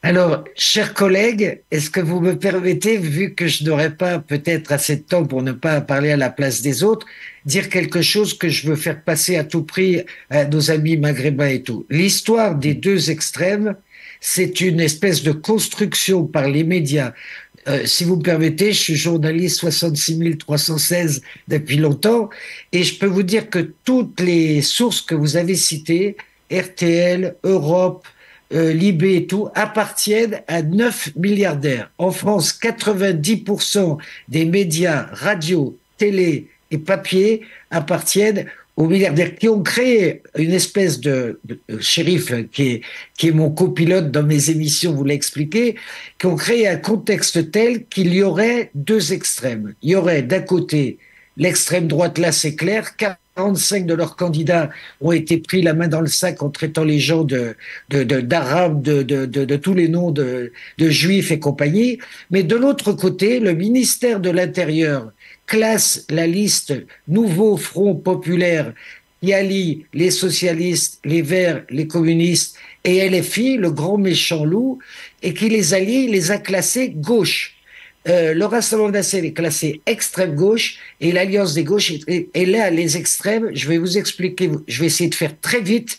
Alors, chers collègues, est-ce que vous me permettez, vu que je n'aurai pas peut-être assez de temps pour ne pas parler à la place des autres, dire quelque chose que je veux faire passer à tout prix à nos amis maghrébins et tout. L'histoire des 2 extrêmes, c'est une espèce de construction par les médias. Si vous me permettez, je suis journaliste 66 316 depuis longtemps et je peux vous dire que toutes les sources que vous avez citées, RTL, Europe, Libé et tout, appartiennent à 9 milliardaires. En France, 90% des médias, radio, télé et papier appartiennent aux milliardaires qui ont créé une espèce de shérif qui est mon copilote dans mes émissions, vous l'a expliqué, qui ont créé un contexte tel qu'il y aurait deux extrêmes. Il y aurait d'un côté l'extrême droite, là c'est clair, 45 de leurs candidats ont été pris la main dans le sac en traitant les gens d'arabes, de tous les noms de juifs et compagnie. Mais de l'autre côté, le ministère de l'Intérieur classe la liste Nouveau Front Populaire qui allie les socialistes, les Verts, les communistes et LFI, le grand méchant loup, et qui les allie, les a classés gauche. Le Rassemblement national est classé extrême gauche et l'Alliance des gauches est là, les extrêmes. Je vais vous expliquer, je vais essayer de faire très vite.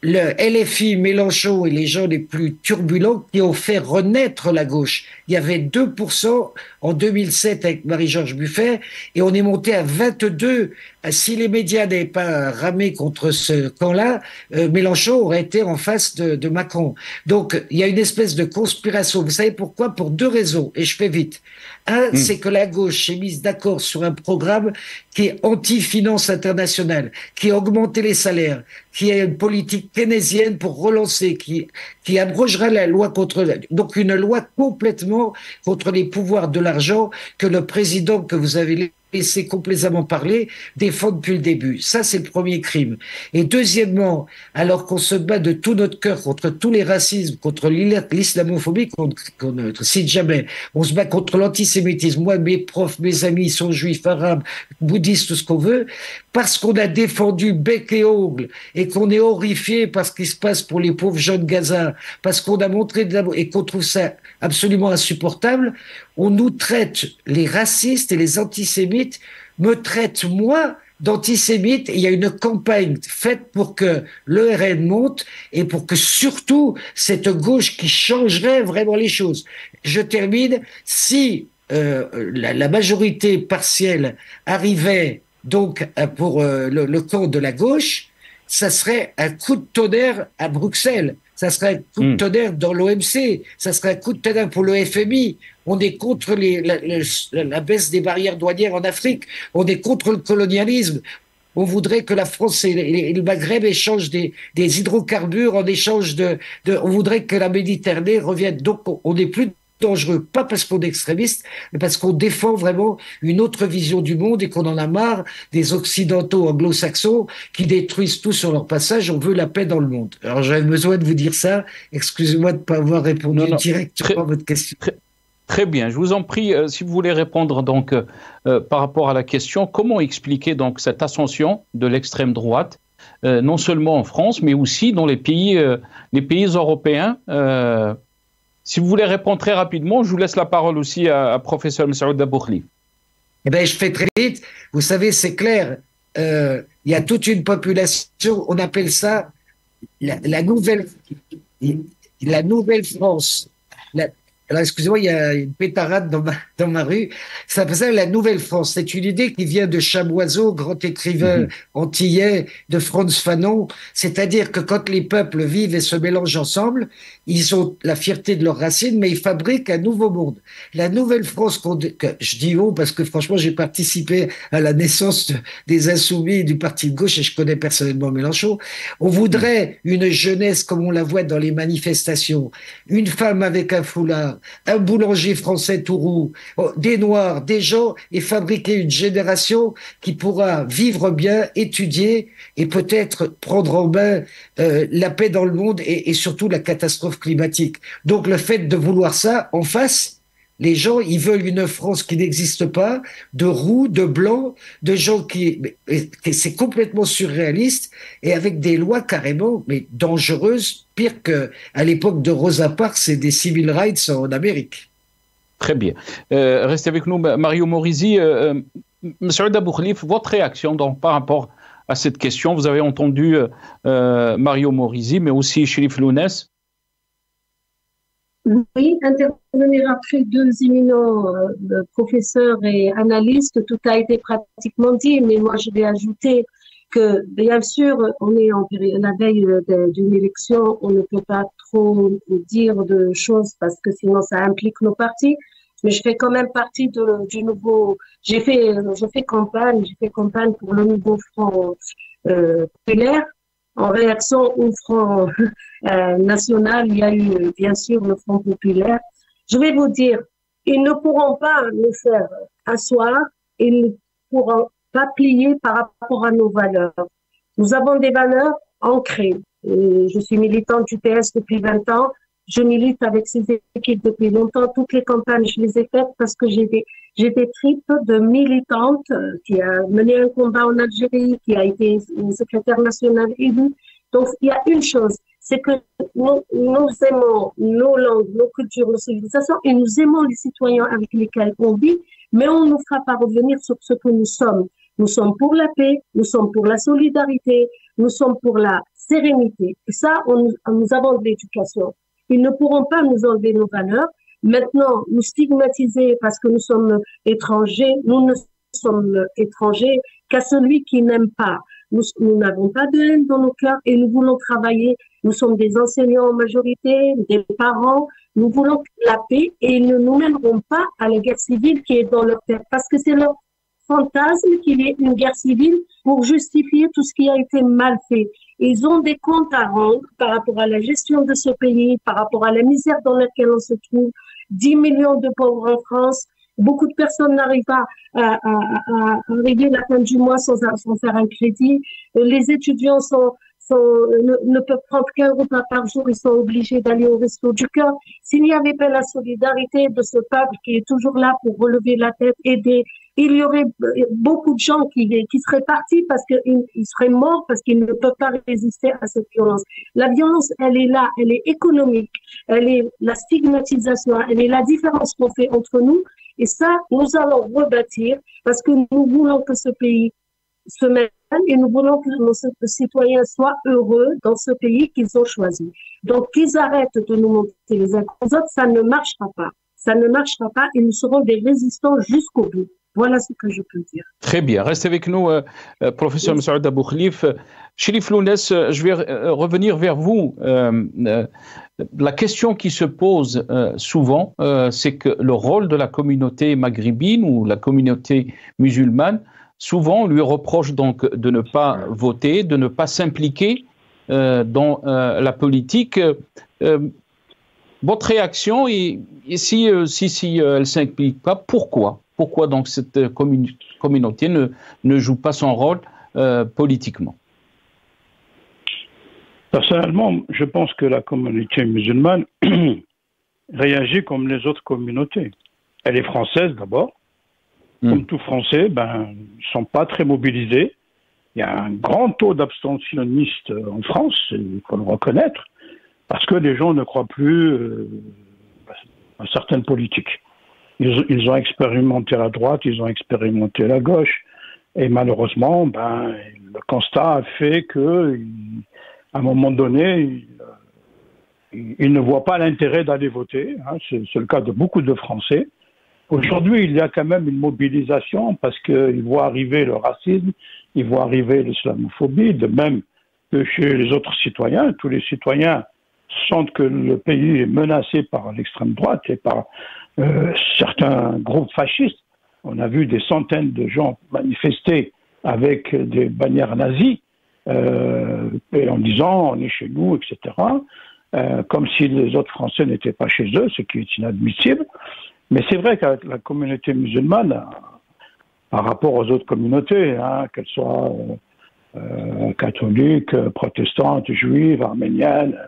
Le LFI, Mélenchon et les gens les plus turbulents qui ont fait renaître la gauche. Il y avait 2% en 2007 avec Marie-Georges Buffet et on est monté à 22%. Si les médias n'avaient pas ramé contre ce camp-là, Mélenchon aurait été en face de Macron. Donc, il y a une espèce de conspiration. Vous savez pourquoi? Pour deux raisons, et je fais vite. Un, c'est que la gauche s'est mise d'accord sur un programme qui est anti-finance internationale, qui a augmenté les salaires, qui a une politique keynésienne pour relancer, qui abrogera la loi donc une loi complètement contre les pouvoirs de l'argent que le président que vous avez laissé complaisamment parler défend depuis le début. Ça, c'est le premier crime. Et deuxièmement, alors qu'on se bat de tout notre cœur contre tous les racismes, contre l'islamophobie, qu'on ne cite jamais, on se bat contre l'antisémitisme. Moi, mes profs, mes amis sont juifs, arabes, bouddhistes, tout ce qu'on veut, parce qu'on a défendu bec et ongles et qu'on est horrifié par ce qui se passe pour les pauvres gens de Gaza, parce qu'on a montré de l'amour et qu'on trouve ça absolument insupportable, on nous traite, les racistes et les antisémites me traitent moi d'antisémite. Il y a une campagne faite pour que le RN monte et pour que surtout cette gauche qui changerait vraiment les choses. Je termine. Si la majorité partielle arrivait donc pour le camp de la gauche, ça serait un coup de tonnerre à Bruxelles. Ça serait un coup de tonnerre dans l'OMC, ça serait un coup de tonnerre pour le FMI. On est contre la baisse des barrières douanières en Afrique, on est contre le colonialisme. On voudrait que la France et le Maghreb échangent des hydrocarbures en échange on voudrait que la Méditerranée revienne. Donc on n'est plus dangereux, pas parce qu'on est extrémiste, mais parce qu'on défend vraiment une autre vision du monde et qu'on en a marre des occidentaux anglo-saxons qui détruisent tout sur leur passage. On veut la paix dans le monde. Alors j'avais besoin de vous dire ça. Excusez-moi de ne pas avoir répondu directement à votre question. Très bien. Je vous en prie, si vous voulez répondre donc par rapport à la question, comment expliquer donc cette ascension de l'extrême droite, non seulement en France, mais aussi dans les pays européens. Si vous voulez répondre très rapidement, je vous laisse la parole aussi à professeur Messaoud Daboukhlif. Eh bien, je fais très vite. Vous savez, c'est clair. Il y a toute une population, on appelle ça la nouvelle France. Alors, excusez-moi, il y a une pétarade dans ma rue. Ça s'appelle la Nouvelle France. C'est une idée qui vient de Chamoiseau, grand écrivain antillais, de Frantz Fanon. C'est-à-dire que quand les peuples vivent et se mélangent ensemble, ils ont la fierté de leurs racines, mais ils fabriquent un nouveau monde. La Nouvelle France, que je dis haut parce que franchement, j'ai participé à la naissance des Insoumis du Parti de gauche et je connais personnellement Mélenchon. On voudrait une jeunesse comme on la voit dans les manifestations, une femme avec un foulard, un boulanger français tout roux, des noirs, des gens, et fabriquer une génération qui pourra vivre bien, étudier et peut-être prendre en main la paix dans le monde et surtout la catastrophe climatique. Donc le fait de vouloir ça en face, les gens, ils veulent une France qui n'existe pas, de roux, de blancs, de gens c'est complètement surréaliste et avec des lois carrément, mais dangereuses, pire qu'à l'époque de Rosa Parks et des civil rights en Amérique. Très bien. Restez avec nous, Mario Morisi. Monsieur Daboukhlif, votre réaction donc, par rapport à cette question. Vous avez entendu Mario Morisi, mais aussi Chérif Lounès. Oui, intervenir après deux éminents professeurs et analystes, tout a été pratiquement dit, mais moi je vais ajouter que bien sûr, on est en période, la veille d'une élection, on ne peut pas trop dire de choses parce que sinon ça implique nos partis. Mais je fais quand même partie du nouveau. Je fais campagne pour le nouveau front populaire. En réaction au Front national, il y a eu bien sûr le Front populaire. Je vais vous dire, ils ne pourront pas nous faire asseoir, ils ne pourront pas plier par rapport à nos valeurs. Nous avons des valeurs ancrées. Je suis militante du PS depuis 20 ans. Je milite avec ces équipes depuis longtemps. Toutes les campagnes, je les ai faites parce que j'ai des tripes de militantes qui a mené un combat en Algérie, qui a été une secrétaire nationale élue. Donc, il y a une chose, c'est que nous aimons nos langues, nos cultures, nos civilisations, et nous aimons les citoyens avec lesquels on vit, mais on ne nous fera pas revenir sur ce que nous sommes. Nous sommes pour la paix, nous sommes pour la solidarité, nous sommes pour la sérénité. Et ça, nous avons de l'éducation. Ils ne pourront pas nous enlever nos valeurs. Maintenant, nous stigmatiser parce que nous sommes étrangers, nous ne sommes étrangers qu'à celui qui n'aime pas. Nous n'avons pas de haine dans nos cœurs et nous voulons travailler. Nous sommes des enseignants en majorité, des parents. Nous voulons la paix et ils ne nous mèneront pas à la guerre civile qui est dans leur tête parce que c'est leur fantasme qu'il y ait une guerre civile pour justifier tout ce qui a été mal fait. Ils ont des comptes à rendre par rapport à la gestion de ce pays, par rapport à la misère dans laquelle on se trouve. 10 millions de pauvres en France. Beaucoup de personnes n'arrivent pas à arriver la fin du mois sans faire un crédit. Les étudiants ne peuvent prendre qu'un repas par jour, ils sont obligés d'aller au resto du cœur. S'il n'y avait pas la solidarité de ce peuple qui est toujours là pour relever la tête, aider, il y aurait beaucoup de gens qui seraient partis parce qu'ils seraient morts parce qu'ils ne peuvent pas résister à cette violence. La violence, elle est là, elle est économique, elle est la stigmatisation, elle est la différence qu'on fait entre nous. Et ça, nous allons rebâtir parce que nous voulons que ce pays se mène et nous voulons que nos citoyens soient heureux dans ce pays qu'ils ont choisi. Donc, qu'ils arrêtent de nous monter les uns aux autres, ça ne marchera pas. Ça ne marchera pas et nous serons des résistants jusqu'au bout. Voilà ce que je peux dire. Très bien. Restez avec nous, professeur Messaoud Abou Khlif. Chérif Lounès, je vais revenir vers vous. La question qui se pose souvent, c'est que le rôle de la communauté maghrébine ou la communauté musulmane, souvent on lui reproche donc de ne pas voter, de ne pas s'impliquer dans la politique. Votre réaction, et si elle ne s'implique pas, pourquoi ? Pourquoi donc cette communauté ne joue pas son rôle politiquement? Personnellement, je pense que la communauté musulmane réagit comme les autres communautés. Elle est française d'abord. Comme tout Français, ils ne sont pas très mobilisés. Il y a un grand taux d'abstentionnistes en France, il faut le reconnaître, parce que les gens ne croient plus à certaines politiques. Ils ont expérimenté la droite, ils ont expérimenté la gauche, et malheureusement, le constat a fait que, à un moment donné, ils ne voient pas l'intérêt d'aller voter. C'est le cas de beaucoup de Français. Aujourd'hui, il y a quand même une mobilisation parce qu'ils voient arriver le racisme, ils voient arriver l'islamophobie, de même que chez les autres citoyens. Tous les citoyens sentent que le pays est menacé par l'extrême droite et par certains groupes fascistes. On a vu des centaines de gens manifester avec des bannières nazies et en disant on est chez nous, etc. Comme si les autres Français n'étaient pas chez eux, ce qui est inadmissible. Mais c'est vrai que la communauté musulmane, par rapport aux autres communautés, qu'elles soient catholiques, protestantes, juives, arméniennes,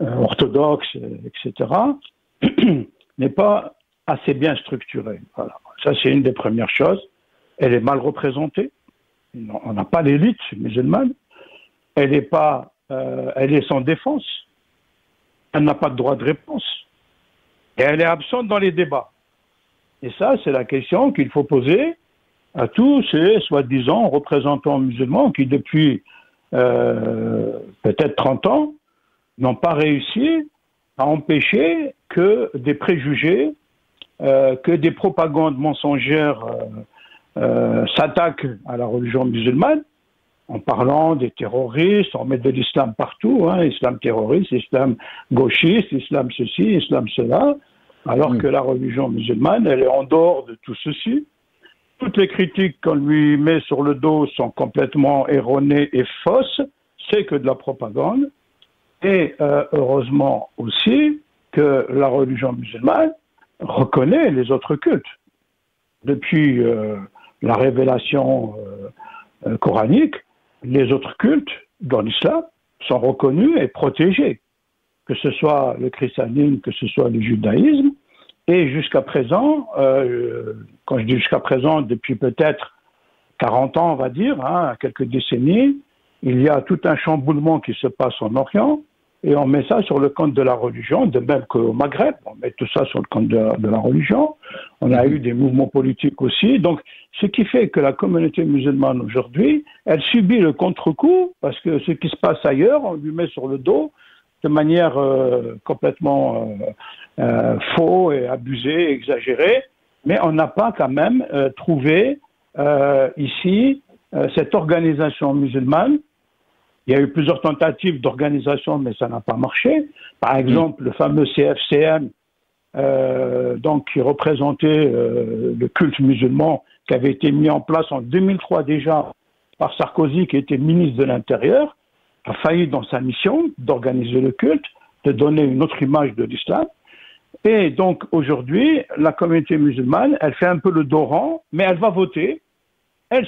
orthodoxes, etc., n'est pas assez bien structurée. Voilà. Ça, c'est une des premières choses. Elle est mal représentée. On n'a pas l'élite musulmane. Elle est sans défense. Elle n'a pas de droit de réponse. Et elle est absente dans les débats. Et ça, c'est la question qu'il faut poser à tous ces soi-disant représentants musulmans qui, depuis peut-être 30 ans, n'ont pas réussi à empêcher que des préjugés, que des propagandes mensongères s'attaquent à la religion musulmane en parlant des terroristes, on met de l'islam partout, islam terroriste, islam gauchiste, islam ceci, islam cela, alors que la religion musulmane, elle est en dehors de tout ceci. toutes les critiques qu'on lui met sur le dos sont complètement erronées et fausses. C'est que de la propagande. Et heureusement aussi que la religion musulmane reconnaît les autres cultes. Depuis la révélation coranique, les autres cultes dans l'islam sont reconnus et protégés, que ce soit le christianisme, que ce soit le judaïsme. Et jusqu'à présent, quand je dis jusqu'à présent, depuis peut-être 40 ans, on va dire, quelques décennies, il y a tout un chamboulement qui se passe en Orient, et on met ça sur le compte de la religion, de même qu'au Maghreb, on met tout ça sur le compte de la religion. On a eu des mouvements politiques aussi. Donc, ce qui fait que la communauté musulmane aujourd'hui, elle subit le contre-coup, parce que ce qui se passe ailleurs, on lui met sur le dos de manière complètement faux et abusée, exagérée, mais on n'a pas quand même trouvé ici cette organisation musulmane. Il y a eu plusieurs tentatives d'organisation, mais ça n'a pas marché. Par exemple, le fameux CFCM, donc qui représentait le culte musulman, qui avait été mis en place en 2003 déjà par Sarkozy, qui était ministre de l'Intérieur, a failli dans sa mission d'organiser le culte, de donner une autre image de l'islam. Et donc aujourd'hui, la communauté musulmane, elle fait un peu le dos rond, mais elle va voter. Elle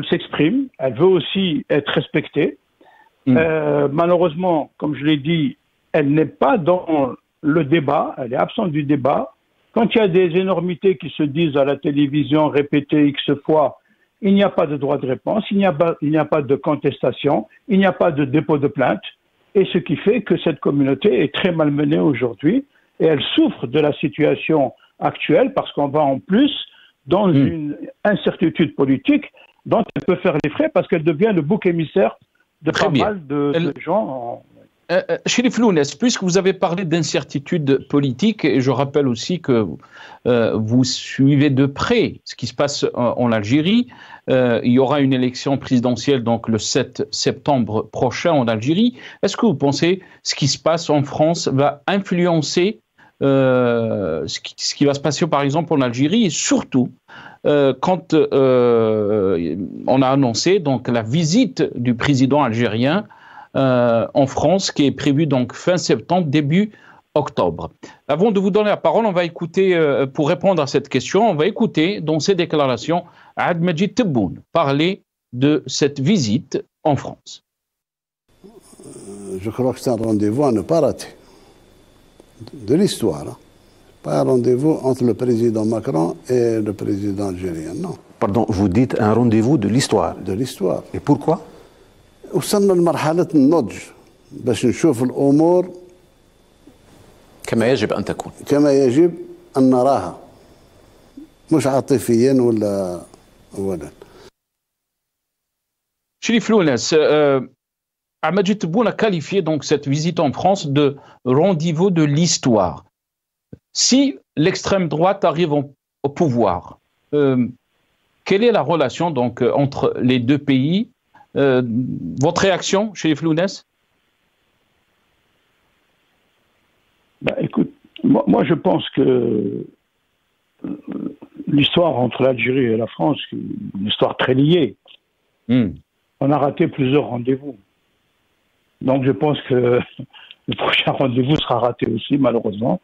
s'exprime, elle veut aussi être respectée. Malheureusement, comme je l'ai dit, elle n'est pas dans le débat, elle est absente du débat. Quand il y a des énormités qui se disent à la télévision répétées X fois, il n'y a pas de droit de réponse, il n'y a pas de contestation, il n'y a pas de dépôt de plainte. Et ce qui fait que cette communauté est très malmenée aujourd'hui et elle souffre de la situation actuelle parce qu'on va en plus dans une incertitude politique dont elle peut faire les frais parce qu'elle devient le bouc émissaire de pas mal de gens. Chérif Lounès, puisque vous avez parlé d'incertitude politique, et je rappelle aussi que vous suivez de près ce qui se passe en Algérie, il y aura une élection présidentielle donc le 7 septembre prochain en Algérie. Est-ce que vous pensez que ce qui se passe en France va influencer ce qui va se passer par exemple en Algérie et surtout quand on a annoncé donc la visite du président algérien en France qui est prévue donc fin septembre, début octobre. Avant de vous donner la parole, on va écouter, pour répondre à cette question, on va écouter dans ses déclarations Abdelmajid Tebboune parler de cette visite en France. Je crois que c'est un rendez-vous à ne pas rater. De l'histoire. Pas un rendez-vous entre le président Macron et le président algérien, non. Pardon, vous dites un rendez-vous de l'histoire. De l'histoire. Et pourquoi? وصلنا لمرحلة النضج باش نشوف الأمور كما يجب أن تكون. كما يجب أن نراها. مش عاطفيا ولا. Chérif Lounès, Abdelmajid Tebboune a qualifié donc cette visite en France de rendez-vous de l'histoire. Si l'extrême droite arrive au pouvoir, quelle est la relation donc entre les deux pays? Votre réaction, Chérif Lounès? Écoute, moi je pense que l'histoire entre l'Algérie et la France, est une histoire très liée. On a raté plusieurs rendez-vous. Donc je pense que le prochain rendez-vous sera raté aussi, malheureusement.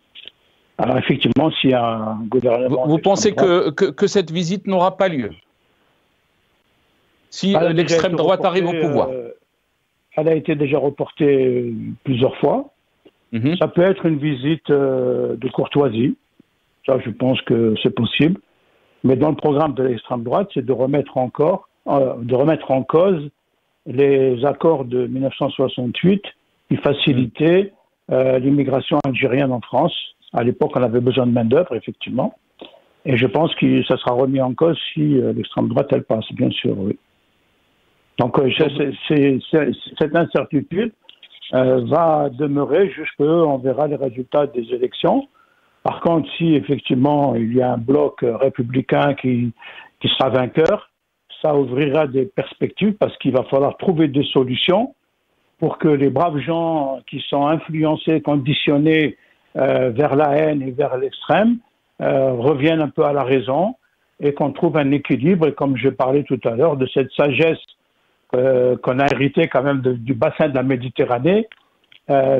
Alors effectivement, s'il y a un gouvernement... Vous pensez que cette visite n'aura pas lieu? Si l'extrême droite arrive au pouvoir? Elle a été déjà reportée plusieurs fois. Ça peut être une visite de courtoisie. Ça, je pense que c'est possible. Mais dans le programme de l'extrême droite, c'est de remettre en cause les accords de 1968 qui facilitaient l'immigration algérienne en France. À l'époque, on avait besoin de main-d'œuvre, effectivement. Et je pense que ça sera remis en cause si l'extrême droite, elle passe, bien sûr, oui. Donc, cette incertitude va demeurer jusqu'on verra les résultats des élections. Par contre, si effectivement il y a un bloc républicain qui sera vainqueur, ça ouvrira des perspectives parce qu'il va falloir trouver des solutions pour que les braves gens qui sont influencés, conditionnés vers la haine et vers l'extrême revienne un peu à la raison et qu'on trouve un équilibre, et comme je parlais tout à l'heure, de cette sagesse qu'on a héritée quand même du bassin de la Méditerranée,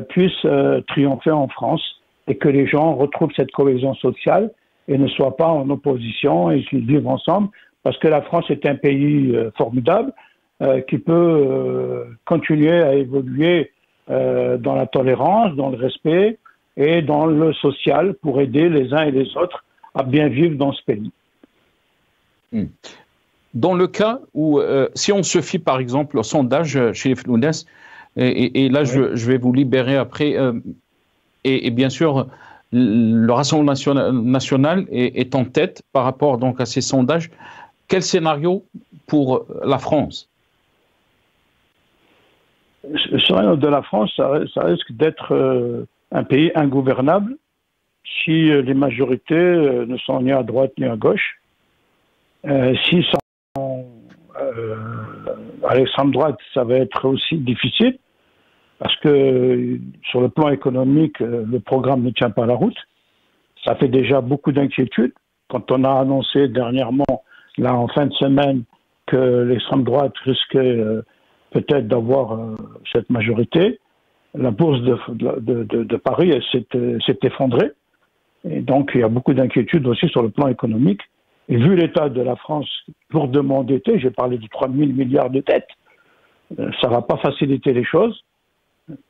puisse triompher en France, et que les gens retrouvent cette cohésion sociale et ne soient pas en opposition et qu'ils vivent ensemble, parce que la France est un pays formidable qui peut continuer à évoluer dans la tolérance, dans le respect et dans le social pour aider les uns et les autres à bien vivre dans ce pays. Dans le cas où, si on se fie par exemple au sondage chez Flounès, et là oui. je vais vous libérer après, et bien sûr le Rassemblement national est en tête par rapport donc à ces sondages. Quel scénario pour la France? Le scénario de la France, ça risque d'être un pays ingouvernable si les majorités ne sont ni à droite ni à gauche. Si sont à l'extrême droite, ça va être aussi difficile parce que sur le plan économique, le programme ne tient pas la route. Ça fait déjà beaucoup d'inquiétudes. Quand on a annoncé dernièrement, là en fin de semaine, que l'extrême droite risquait peut-être d'avoir cette majorité, la bourse de Paris s'est effondrée. Et donc il y a beaucoup d'inquiétudes aussi sur le plan économique. Et vu l'état de la France lourdement endettée, j'ai parlé de 3 000 milliards de dettes, ça ne va pas faciliter les choses,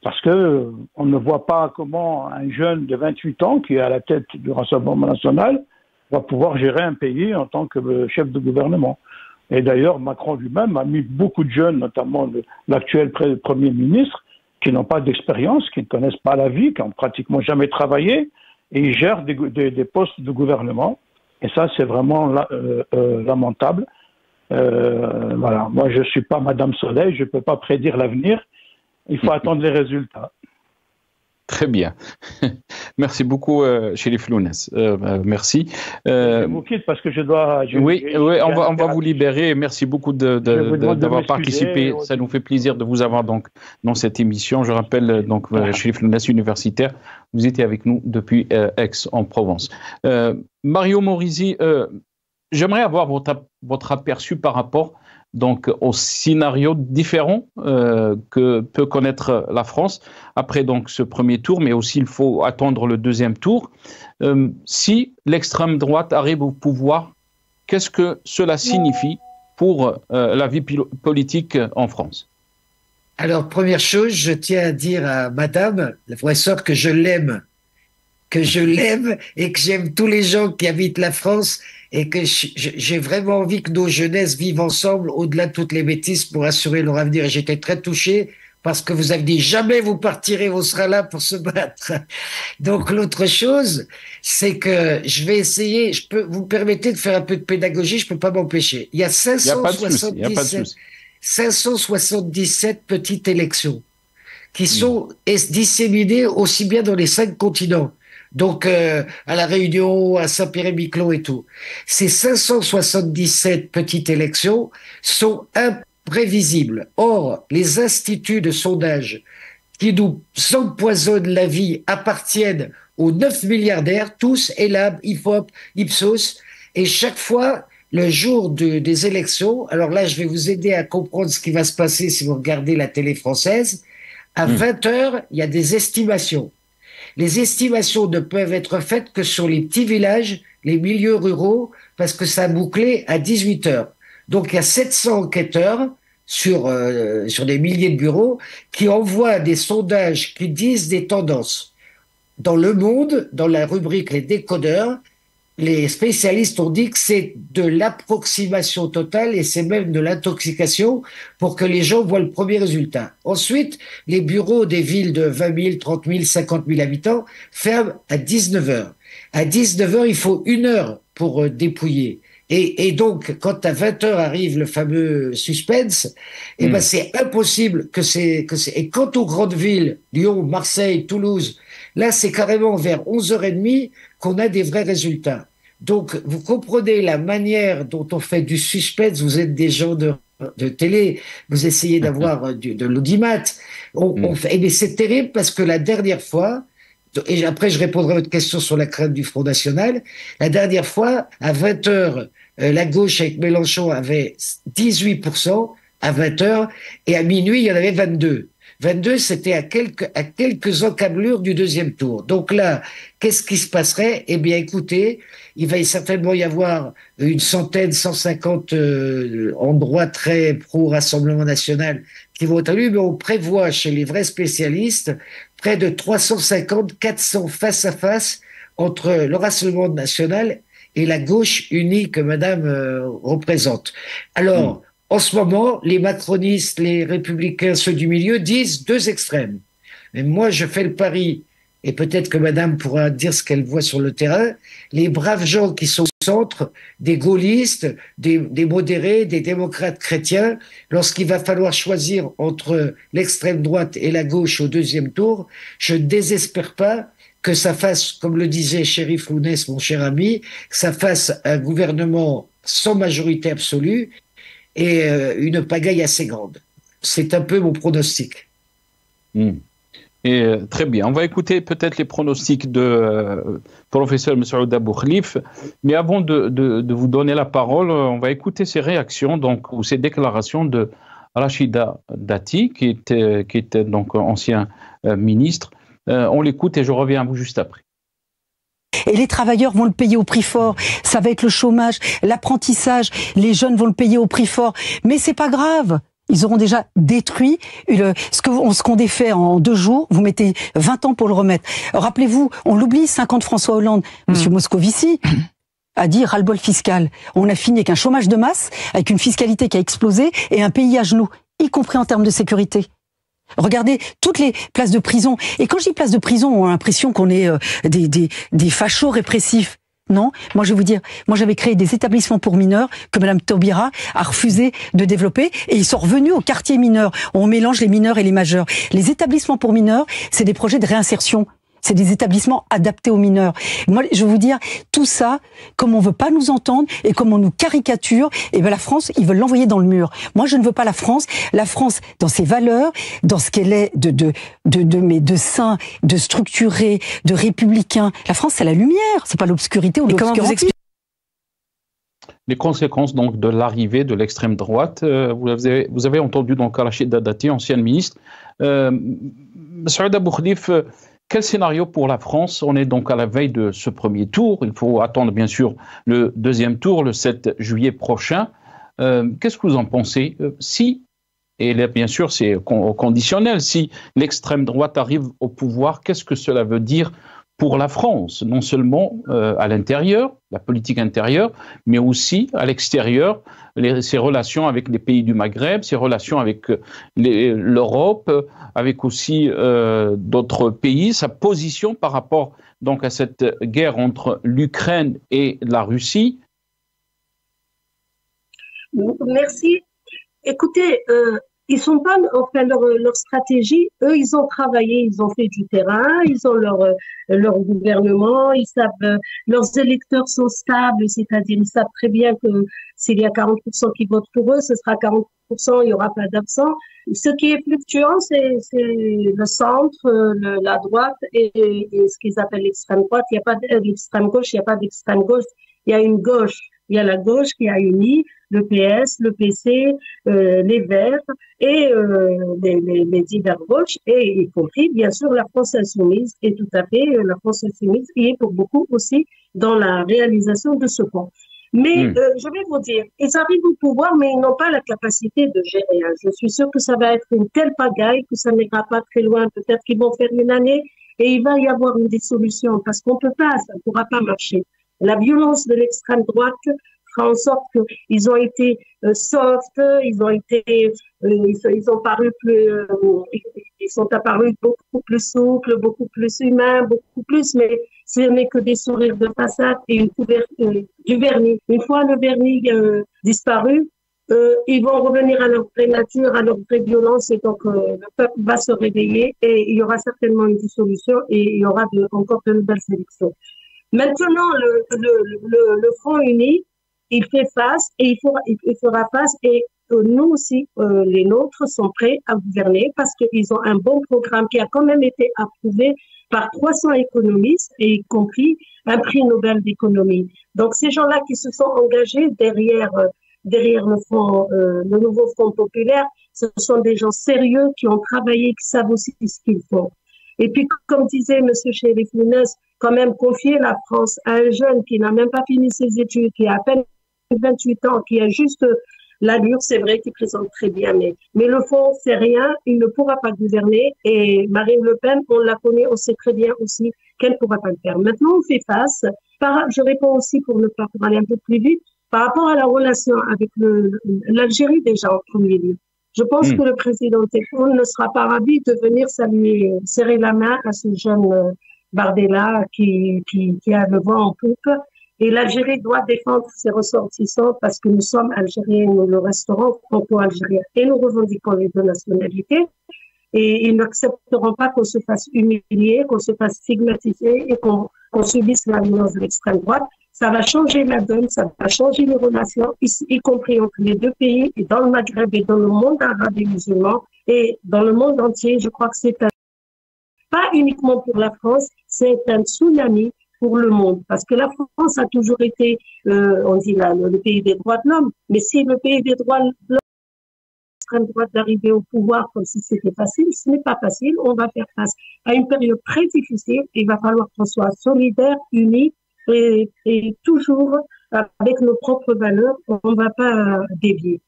parce qu'on ne voit pas comment un jeune de 28 ans qui est à la tête du Rassemblement national va pouvoir gérer un pays en tant que chef de gouvernement. Et d'ailleurs, Macron lui-même a mis beaucoup de jeunes, notamment l'actuel Premier ministre, qui n'ont pas d'expérience, qui ne connaissent pas la vie, qui n'ont pratiquement jamais travaillé, et ils gèrent des postes de gouvernement. Et ça, c'est vraiment lamentable. Voilà. Moi, je ne suis pas Madame Soleil, je ne peux pas prédire l'avenir. Il faut attendre les résultats. Très bien. Merci beaucoup, Chérif Lounès. Merci. Je vous quitte parce que je dois... Oui, on va vous libérer. Merci beaucoup d'avoir participé. Ça nous fait plaisir de vous avoir donc dans cette émission. Je rappelle donc Chérif Lounès, universitaire. Vous étiez avec nous depuis Aix-en-Provence. Mario Morisi, j'aimerais avoir votre aperçu par rapport donc au scénario différent que peut connaître la France après donc ce premier tour, mais aussi il faut attendre le deuxième tour. Si l'extrême droite arrive au pouvoir, qu'est-ce que cela signifie pour la vie politique en France? Alors, première chose, je tiens à dire à madame, la professeure, que je l'aime et que j'aime tous les gens qui habitent la France et que j'ai vraiment envie que nos jeunesses vivent ensemble au-delà de toutes les bêtises pour assurer leur avenir. Et j'étais très touché parce que vous avez dit jamais vous partirez, vous serez là pour se battre. Donc l'autre chose, c'est que je vais essayer, vous me permettez de faire un peu de pédagogie, je peux pas m'empêcher. Il y a 577 petites élections qui sont disséminées aussi bien dans les 5 continents. Donc, à La Réunion, à Saint-Pierre-et-Miquelon et tout. Ces 577 petites élections sont imprévisibles. Or, les instituts de sondage qui nous empoisonnent la vie appartiennent aux 9 milliardaires, tous, Elab, IFOP, Ipsos, et chaque fois, le jour des élections, alors là, je vais vous aider à comprendre ce qui va se passer si vous regardez la télé française, à 20h, il y a des estimations. Les estimations ne peuvent être faites que sur les petits villages, les milieux ruraux, parce que ça a bouclé à 18h. Donc, il y a 700 enquêteurs sur des milliers de bureaux qui envoient des sondages qui disent des tendances. Dans Le Monde, dans la rubrique Les décodeurs, les spécialistes ont dit que c'est de l'approximation totale et c'est même de l'intoxication pour que les gens voient le premier résultat. Ensuite, les bureaux des villes de 20 000, 30 000, 50 000 habitants ferment à 19h. À 19h, il faut 1 heure pour dépouiller. Et donc, quand à 20h arrive le fameux suspense, eh ben, c'est impossible et quant aux grandes villes, Lyon, Marseille, Toulouse, là, c'est carrément vers 11h30 qu'on a des vrais résultats. Donc, vous comprenez la manière dont on fait du suspense. Vous êtes des gens de télé, vous essayez d'avoir de l'audimat. Mais c'est terrible parce que la dernière fois, Et après, je répondrai à votre question sur la crainte du Front National. La dernière fois, à 20h, la gauche avec Mélenchon avait 18% à 20h, et à minuit, il y en avait 22. 22, c'était à quelques encablures du deuxième tour. Donc là, qu'est-ce qui se passerait? Eh bien, écoutez, il va certainement y avoir une centaine, 150 endroits très pro-Rassemblement National qui vont être élus, mais on prévoit chez les vrais spécialistes près de 350, 400 face à face entre le Rassemblement National et la gauche unie que Madame représente. Alors, en ce moment, les macronistes, les républicains, ceux du milieu, disent deux extrêmes. Mais moi, je fais le pari, et peut-être que Madame pourra dire ce qu'elle voit sur le terrain, les braves gens qui sont au centre, des gaullistes, des modérés, des démocrates chrétiens, lorsqu'il va falloir choisir entre l'extrême droite et la gauche au deuxième tour, je ne désespère pas que ça fasse, comme le disait Chérif Lounès, mon cher ami, que ça fasse un gouvernement sans majorité absolue et une pagaille assez grande. C'est un peu mon pronostic. Et, très bien. On va écouter peut-être les pronostics de professeur Messaoud Abou Khlif, mais avant de vous donner la parole, on va écouter ses réactions, donc, ou ses déclarations de Rachida Dati, qui était donc ancien ministre. On l'écoute et je reviens à vous juste après. Et les travailleurs vont le payer au prix fort. Ça va être le chômage, l'apprentissage. Les jeunes vont le payer au prix fort. Mais c'est pas grave. Ils auront déjà détruit ce qu'on défait en 2 jours. Vous mettez 20 ans pour le remettre. Rappelez-vous, on l'oublie, 5 ans de François Hollande. Monsieur Moscovici a dit ras-le-bol fiscal. On a fini avec un chômage de masse, avec une fiscalité qui a explosé et un pays à genoux, y compris en termes de sécurité. Regardez toutes les places de prison. Et quand je dis places de prison, on a l'impression qu'on est des fachos répressifs. Non, moi je vais vous dire, moi j'avais créé des établissements pour mineurs que Madame Taubira a refusé de développer et ils sont revenus au quartier mineur. On mélange les mineurs et les majeurs. Les établissements pour mineurs, c'est des projets de réinsertion. C'est des établissements adaptés aux mineurs. Moi, je vais vous dire, tout ça, comme on veut pas nous entendre et comme on nous caricature, et ben la France, ils veulent l'envoyer dans le mur. Moi, je ne veux pas la France. La France, dans ses valeurs, dans ce qu'elle est de saint, de structuré, de républicain. La France, c'est la lumière. C'est pas l'obscurité ou l'obscurantisme. Les conséquences donc de l'arrivée de l'extrême droite, vous avez entendu donc Rachida Dati, ancienne ministre. Messaoud Abou Khlif, quel scénario pour la France? On est donc à la veille de ce premier tour. Il faut attendre bien sûr le deuxième tour, le 7 juillet prochain. Qu'est-ce que vous en pensez? Si, et là, bien sûr c'est conditionnel, si l'extrême droite arrive au pouvoir, qu'est-ce que cela veut dire pour la France? Non seulement à l'intérieur, la politique intérieure, mais aussi à l'extérieur, ses relations avec les pays du Maghreb, ses relations avec l'Europe, avec aussi d'autres pays, sa position par rapport donc à cette guerre entre l'Ukraine et la Russie. Merci. Écoutez, ils sont pas, enfin, leur stratégie, eux, ils ont travaillé, ils ont fait du terrain, ils ont leur gouvernement, ils savent, leurs électeurs sont stables, c'est-à-dire ils savent très bien que s'il y a 40% qui votent pour eux, ce sera 40%, il y aura pas d'absents. Ce qui est fluctuant, c'est le centre, la droite et ce qu'ils appellent l'extrême droite. Il n'y a pas d'extrême gauche, il n'y a pas d'extrême gauche, il y a une gauche. Il y a la gauche qui a uni le PS, le PC, les Verts et les divers gauches, et y compris, bien sûr, la France insoumise, et tout à fait, la France insoumise qui est pour beaucoup aussi dans la réalisation de ce plan. Mais je vais vous dire, ils arrivent au pouvoir, mais ils n'ont pas la capacité de gérer. Je suis sûre que ça va être une telle pagaille que ça n'ira pas très loin. Peut-être qu'ils vont faire une année et il va y avoir une dissolution, parce qu'on peut pas, ça ne pourra pas marcher. La violence de l'extrême droite fera en sorte qu'ils ont été soft, ils ont paru plus, ils sont apparus beaucoup plus souples, beaucoup plus humains, beaucoup plus, mais ce n'est que des sourires de façade et une couverture du vernis. Une fois le vernis disparu, ils vont revenir à leur vraie nature, à leur vraie violence, et donc le peuple va se réveiller et il y aura certainement une dissolution et il y aura encore de nouvelles élections. Maintenant, le Front uni, il fait face et il fera face, et nous aussi, les nôtres sont prêts à gouverner parce qu'ils ont un bon programme qui a quand même été approuvé par 300 économistes, et y compris un prix Nobel d'économie. Donc ces gens-là qui se sont engagés derrière le nouveau Front populaire, ce sont des gens sérieux qui ont travaillé, qui savent aussi ce qu'ils font. Et puis, comme disait M. Chérif Mounez, quand même confier la France à un jeune qui n'a même pas fini ses études, qui a à peine 28 ans, qui a juste l'allure, c'est vrai qu'il présente très bien, mais le fond, c'est rien, il ne pourra pas gouverner. Et Marine Le Pen, on la connaît, on sait très bien aussi qu'elle ne pourra pas le faire. Maintenant, on fait face. Je réponds aussi pour aller un peu plus vite, par rapport à la relation avec l'Algérie déjà en premier lieu. Je pense que le président Tebboune ne sera pas ravi de venir serrer la main à ce jeune Bardella qui a le vent en poupe. Et l'Algérie doit défendre ses ressortissants parce que nous sommes Algériens, nous le resterons franco-algériens et nous revendiquons les deux nationalités. Et ils n'accepteront pas qu'on se fasse humilier, qu'on se fasse stigmatiser et qu'on subisse la violence de l'extrême droite. Ça va changer la donne, ça va changer les relations, y compris entre les deux pays, et dans le Maghreb et dans le monde arabe et musulman, et dans le monde entier. Je crois que c'est pas uniquement pour la France, c'est un tsunami pour le monde. Parce que la France a toujours été, on dit là, le pays des droits de l'homme, mais si le pays des droits de l'homme, l'extrême droite d'arriver au pouvoir comme si c'était facile, ce n'est pas facile. On va faire face à une période très difficile. Il va falloir qu'on soit solidaires, unis, et toujours avec nos propres valeurs, on ne va pas dévier.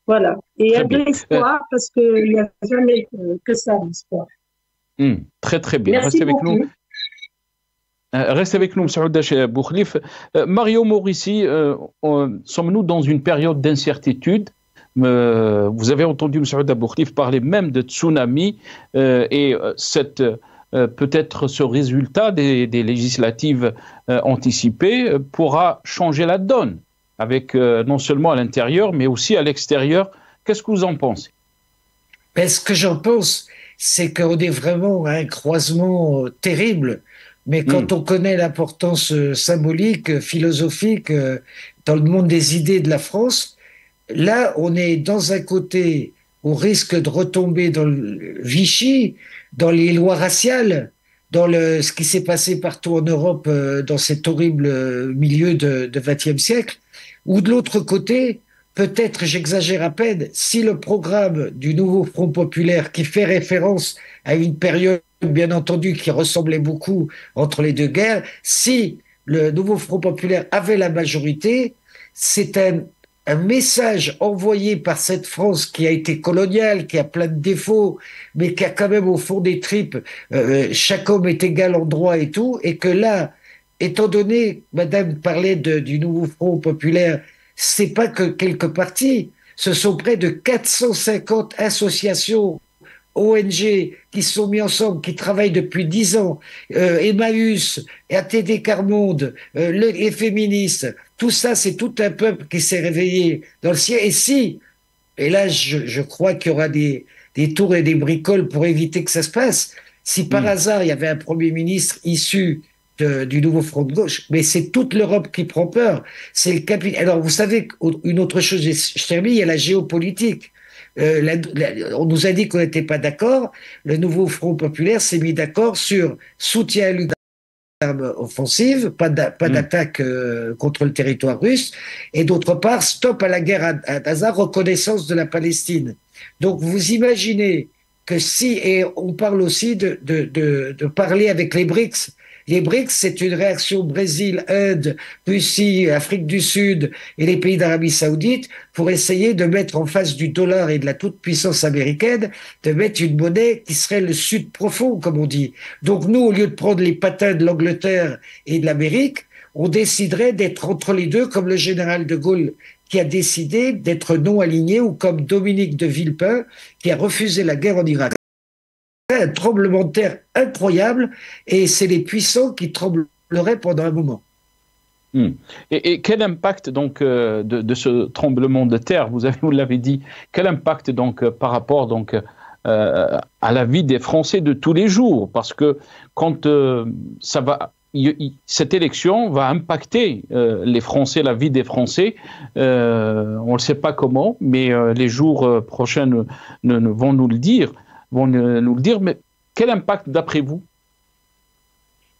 Voilà. Et il y a de l'espoir parce qu'il n'y a jamais que ça, l'espoir. Très très bien. Merci Restez avec beaucoup. nous. Restez avec nous, M. Saouda Boukhlif. Mario Morissi, sommes-nous dans une période d'incertitude? Vous avez entendu M. Saouda Boukhlif parler même de tsunami et peut-être ce résultat des législatives anticipées pourra changer la donne, avec non seulement à l'intérieur, mais aussi à l'extérieur. Qu'est-ce que vous en pensez? Ce que j'en pense, c'est qu'on est vraiment à un croisement terrible, mais quand on connaît l'importance symbolique, philosophique dans le monde des idées de la France, là, on est dans un côté, on risque de retomber dans le Vichy, dans les lois raciales, dans ce qui s'est passé partout en Europe dans cet horrible milieu de XXe siècle, ou de l'autre côté, peut-être, j'exagère à peine, si le programme du nouveau Front populaire, qui fait référence à une période, bien entendu, qui ressemblait beaucoup entre les deux guerres, si le nouveau Front populaire avait la majorité, c'est un message envoyé par cette France qui a été coloniale, qui a plein de défauts, mais qui a quand même au fond des tripes, chaque homme est égal en droit et tout, et que là, étant donné, Madame parlait du nouveau Front populaire, c'est pas que quelques partis, ce sont près de 450 associations, ONG qui se sont mis ensemble, qui travaillent depuis 10 ans, Emmaüs, ATD Quart Monde, les féministes, tout ça, c'est tout un peuple qui s'est réveillé dans le ciel. Et là, je crois qu'il y aura des tours et des bricoles pour éviter que ça se passe. Si par hasard, il y avait un Premier ministre issu du nouveau Front de gauche, mais c'est toute l'Europe qui prend peur. C'est le capital. Alors, vous savez, une autre chose, je termine, il y a la géopolitique. On nous a dit qu'on n'était pas d'accord. Le nouveau Front populaire s'est mis d'accord sur soutien à l'Ukraine, offensive, pas d'attaque contre le territoire russe, et d'autre part, stop à la guerre à Gaza, reconnaissance de la Palestine. Donc vous imaginez que et on parle aussi de parler avec les BRICS. Les BRICS, c'est une réaction Brésil, Inde, Russie, Afrique du Sud et les pays d'Arabie Saoudite pour essayer de mettre en face du dollar et de la toute-puissance américaine, de mettre une monnaie qui serait le Sud profond, comme on dit. Donc nous, au lieu de prendre les patins de l'Angleterre et de l'Amérique, on déciderait d'être entre les deux, comme le général de Gaulle qui a décidé d'être non aligné, ou comme Dominique de Villepin qui a refusé la guerre en Irak. Un tremblement de terre incroyable, et c'est les puissants qui trembleraient pendant un moment. Et quel impact donc de ce tremblement de terre, vous l'avez dit, quel impact donc par rapport donc à la vie des Français de tous les jours, parce que quand cette élection va impacter les Français, la vie des Français, on ne sait pas comment, mais les jours prochains vont nous le dire. Mais quel impact d'après vous?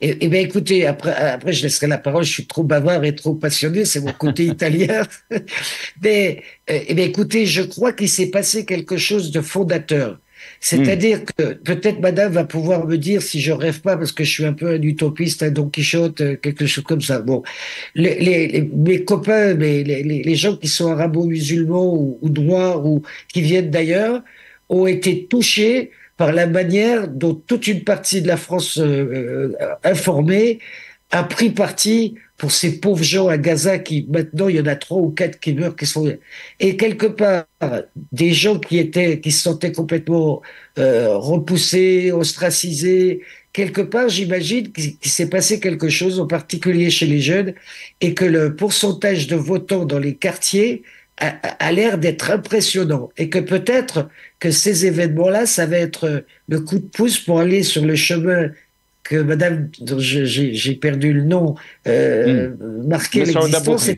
Eh bien, écoutez, après, je laisserai la parole. Je suis trop bavard et trop passionné. C'est mon côté italien. Mais, eh bien, écoutez, je crois qu'il s'est passé quelque chose de fondateur. C'est-à-dire que peut-être Madame va pouvoir me dire si je rêve pas, parce que je suis un peu un utopiste, un Don Quichotte, quelque chose comme ça. Bon, mes copains, les gens qui sont arabo-musulmans ou noirs ou qui viennent d'ailleurs ont été touchés par la manière dont toute une partie de la France informée a pris parti pour ces pauvres gens à Gaza qui, maintenant, il y en a 3 ou 4 qui meurent, qui sont... Et quelque part, des gens qui se sentaient complètement repoussés, ostracisés, quelque part, j'imagine qu'il s'est passé quelque chose, en particulier chez les jeunes, et que le pourcentage de votants dans les quartiers a l'air d'être impressionnant, et que peut-être que ces événements-là, ça va être le coup de pouce pour aller sur le chemin que Madame, dont j'ai perdu le nom, marquait l'existence,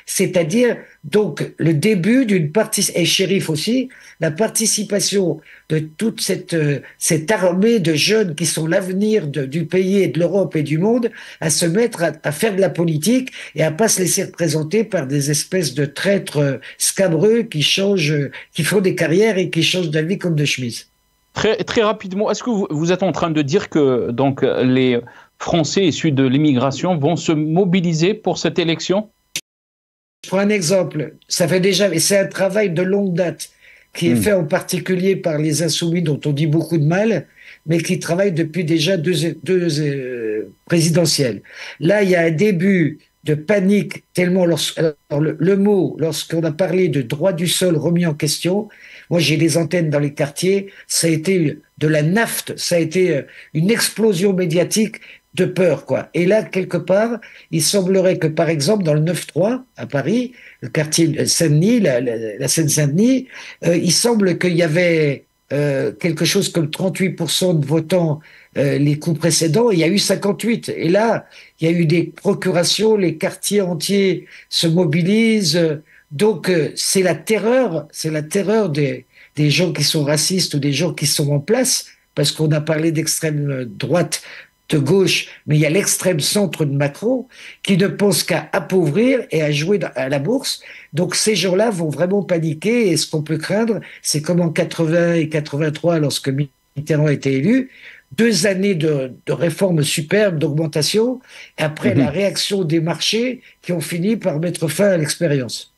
c'est-à-dire donc le début d'une participation, et Chérif aussi, la participation de toute cette armée de jeunes qui sont l'avenir du pays et de l'Europe et du monde, à se mettre à faire de la politique et à pas se laisser représenter par des espèces de traîtres scabreux qui font des carrières et qui changent d'avis comme de chemise. Très rapidement, est-ce que vous êtes en train de dire que donc, les Français issus de l'immigration vont se mobiliser pour cette élection? Je prends un exemple. Ça fait déjà, et c'est un travail de longue date qui est fait en particulier par les Insoumis dont on dit beaucoup de mal, mais qui travaillent depuis déjà deux présidentielles. Là, il y a un début de panique tellement le mot, lorsqu'on a parlé de droit du sol remis en question, moi j'ai des antennes dans les quartiers, ça a été de la nafte, ça a été une explosion médiatique de peur, quoi. Et là, quelque part, il semblerait que, par exemple, dans le 9-3, à Paris, le quartier Saint-Denis, la Seine-Saint-Denis, il semble qu'il y avait quelque chose comme 38% de votants les coups précédents, il y a eu 58. Et là, il y a eu des procurations, les quartiers entiers se mobilisent. Donc, c'est la terreur des gens qui sont racistes ou des gens qui sont en place, parce qu'on a parlé d'extrême droite, de gauche, mais il y a l'extrême centre de Macron qui ne pense qu'à appauvrir et à jouer à la bourse. Donc ces gens-là vont vraiment paniquer, et ce qu'on peut craindre, c'est comme en 80 et 83, lorsque Mitterrand a été élu, 2 années de réformes superbes, d'augmentation, après la réaction des marchés qui ont fini par mettre fin à l'expérience.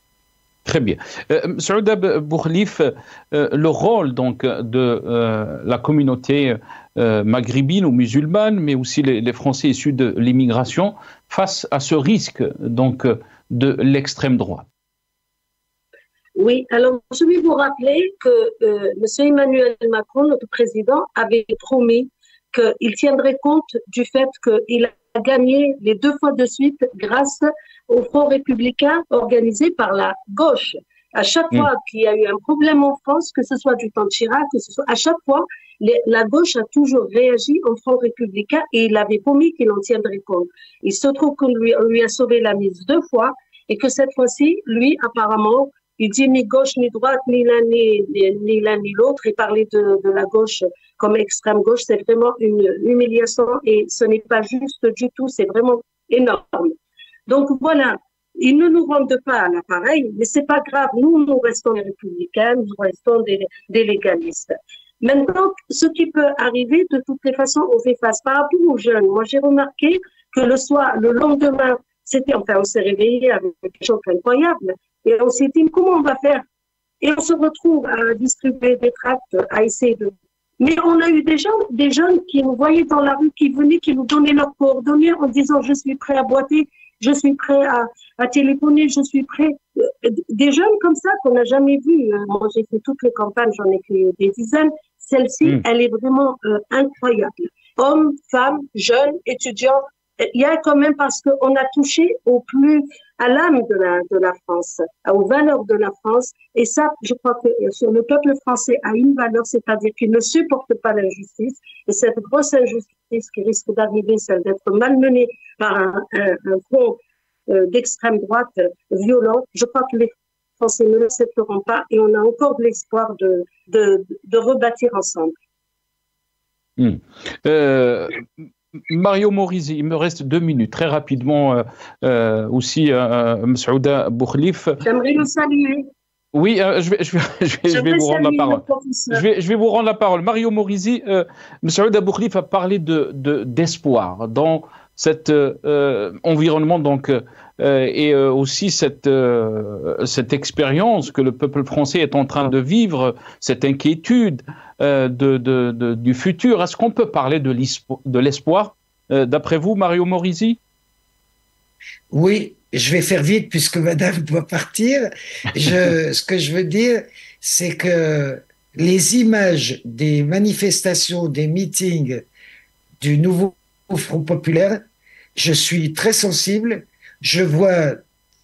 Très bien. Saouda Bourlif, le rôle donc de la communauté maghrébine ou musulmane, mais aussi les Français issus de l'immigration, face à ce risque donc de l'extrême droite. Oui, alors je vais vous rappeler que M. Emmanuel Macron, notre président, avait promis qu'il tiendrait compte du fait qu'il a gagné les 2 fois de suite grâce au Front républicain organisé par la gauche. À chaque fois qu'il y a eu un problème en France, que ce soit du temps de Chirac, que ce soit à chaque fois, la gauche a toujours réagi au Front républicain, et il avait promis qu'il en tiendrait compte. Il se trouve qu'on lui a sauvé la mise 2 fois, et que cette fois-ci, lui, apparemment, il dit ni gauche ni droite, ni l'un ni l'autre, et parler de la gauche comme extrême gauche, c'est vraiment une humiliation, et ce n'est pas juste du tout, c'est vraiment énorme. Donc voilà, ils ne nous rendent pas à l'appareil, mais c'est pas grave, nous restons des républicains, nous restons des légalistes. Maintenant, ce qui peut arriver, de toutes les façons, on fait face. Par rapport aux jeunes, moi j'ai remarqué que le lendemain, on s'est réveillé avec un choc incroyable, et on s'est dit, comment on va faire? Et on se retrouve à distribuer des tracts, à essayer de... Mais on a eu des jeunes qui nous voyaient dans la rue, qui venaient, qui nous donnaient leurs coordonnées en disant, je suis prêt à boiter, je suis prêt à téléphoner, je suis prêt. Des jeunes comme ça qu'on n'a jamais vus. Moi, j'ai fait toutes les campagnes, j'en ai fait des dizaines. Celle-ci, elle est vraiment incroyable. Hommes, femmes, jeunes, étudiants. Il y a quand même, parce qu'on a touché à l'âme de la France, aux valeurs de la France. Et ça, je crois que le peuple français a une valeur, c'est-à-dire qu'il ne supporte pas l'injustice. Et cette grosse injustice qui risque d'arriver, celle d'être malmenée par un front d'extrême droite violent, je crois que les Français ne l'accepteront pas, et on a encore de l'espoir de rebâtir ensemble. Mario Morisi, il me reste 2 minutes. Très rapidement, aussi, Msaouda Boukhlif. J'aimerais le saluer. Oui, je vais vous rendre la parole. Je vais vous rendre la parole. Mario Morisi, Msaouda Boukhlif a parlé d'espoir dans cet environnement, donc, et aussi cette expérience que le peuple français est en train de vivre, cette inquiétude du futur. Est-ce qu'on peut parler de l'espoir, d'après vous, Mario Morisi? Oui, je vais faire vite puisque madame doit partir. Ce que je veux dire, c'est que les images des manifestations, des meetings du nouveau Front populaire, je suis très sensible. Je vois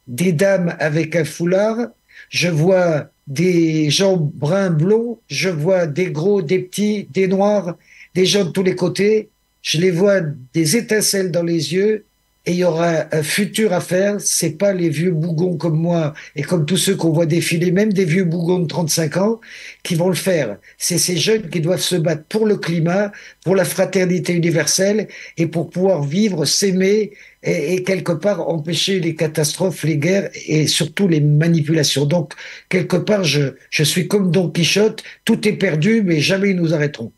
des dames avec un foulard, je vois des gens bruns blonds, je vois des gros, des petits, des noirs, des gens de tous les côtés. Je les vois des étincelles dans les yeux. Et il y aura un futur à faire. C'est pas les vieux bougons comme moi et comme tous ceux qu'on voit défiler, même des vieux bougons de 35 ans, qui vont le faire. C'est ces jeunes qui doivent se battre pour le climat, pour la fraternité universelle et pour pouvoir vivre, s'aimer et quelque part empêcher les catastrophes, les guerres et surtout les manipulations. Donc, quelque part, je suis comme Don Quichotte. Tout est perdu, mais jamais ils nous arrêteront.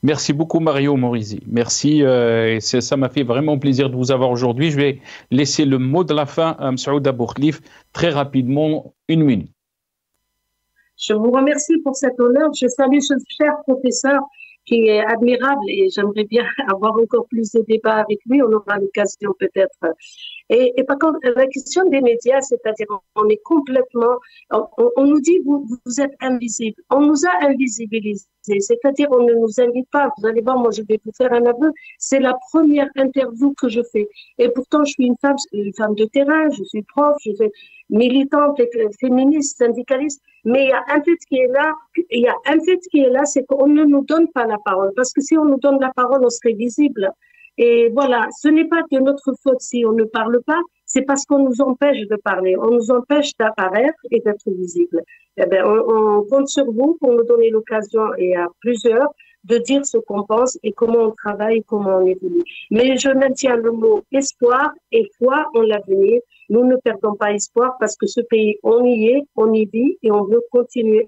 Merci beaucoup Mario Morisi. Merci, et ça m'a fait vraiment plaisir de vous avoir aujourd'hui. Je vais laisser le mot de la fin à Msaouda Boukhlif, très rapidement, 1 minute. Je vous remercie pour cet honneur. Je salue ce cher professeur qui est admirable et j'aimerais bien avoir encore plus de débats avec lui. On aura l'occasion peut-être. Et par contre, la question des médias, c'est-à-dire on est complètement, on nous dit vous êtes invisibles. On nous a invisibilisés, c'est-à-dire on ne nous invite pas. Vous allez voir, moi je vais vous faire un aveu. C'est la première interview que je fais. Et pourtant, je suis une femme de terrain, je suis prof, je suis militante, féministe, syndicaliste. Mais il y a un fait qui est là, c'est qu'on ne nous donne pas la parole. Parce que si on nous donne la parole, on serait visible. Et voilà, ce n'est pas de notre faute si on ne parle pas, c'est parce qu'on nous empêche de parler, on nous empêche d'apparaître et d'être visible. Eh bien, on compte sur vous pour nous donner l'occasion, et à plusieurs, de dire ce qu'on pense et comment on travaille, comment on évolue. Mais je maintiens le mot espoir et foi en l'avenir. Nous ne perdons pas espoir parce que ce pays, on y est, on y vit et on veut continuer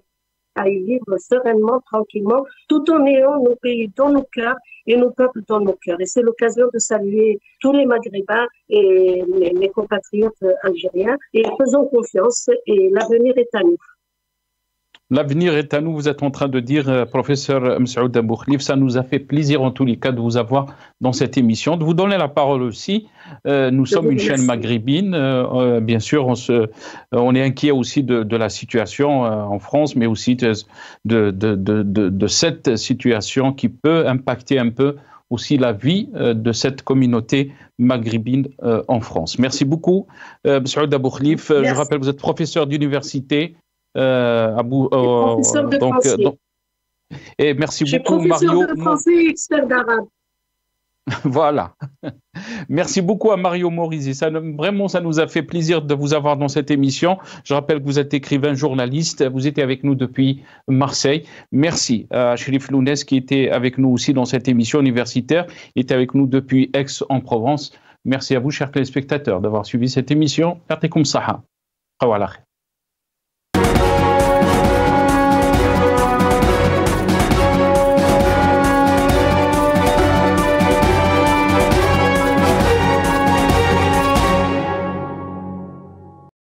à y vivre sereinement, tranquillement, tout en ayant nos pays dans nos cœurs et nos peuples dans nos cœurs. Et c'est l'occasion de saluer tous les Maghrébins et mes compatriotes algériens. Et faisons confiance et l'avenir est à nous. L'avenir est à nous, vous êtes en train de dire, professeur Msaouda Boukhlif. Ça nous a fait plaisir en tous les cas de vous avoir dans cette émission, de vous donner la parole aussi. Nous sommes une chaîne maghrébine, bien sûr, on est inquiet aussi de la situation en France, mais aussi de cette situation qui peut impacter un peu aussi la vie de cette communauté maghrébine en France. Merci beaucoup, Msaouda Boukhlif. Je rappelle, vous êtes professeur d'université. Et merci beaucoup Mario. De français et expert d'arabe. Voilà. Merci beaucoup à Mario Morisi. Vraiment, ça nous a fait plaisir de vous avoir dans cette émission. Je rappelle que vous êtes écrivain, journaliste. Vous étiez avec nous depuis Marseille. Merci à Chérif Lounès qui était avec nous aussi dans cette émission universitaire. Il était avec nous depuis Aix-en-Provence. Merci à vous, chers téléspectateurs, d'avoir suivi cette émission. Yartikoum Saha.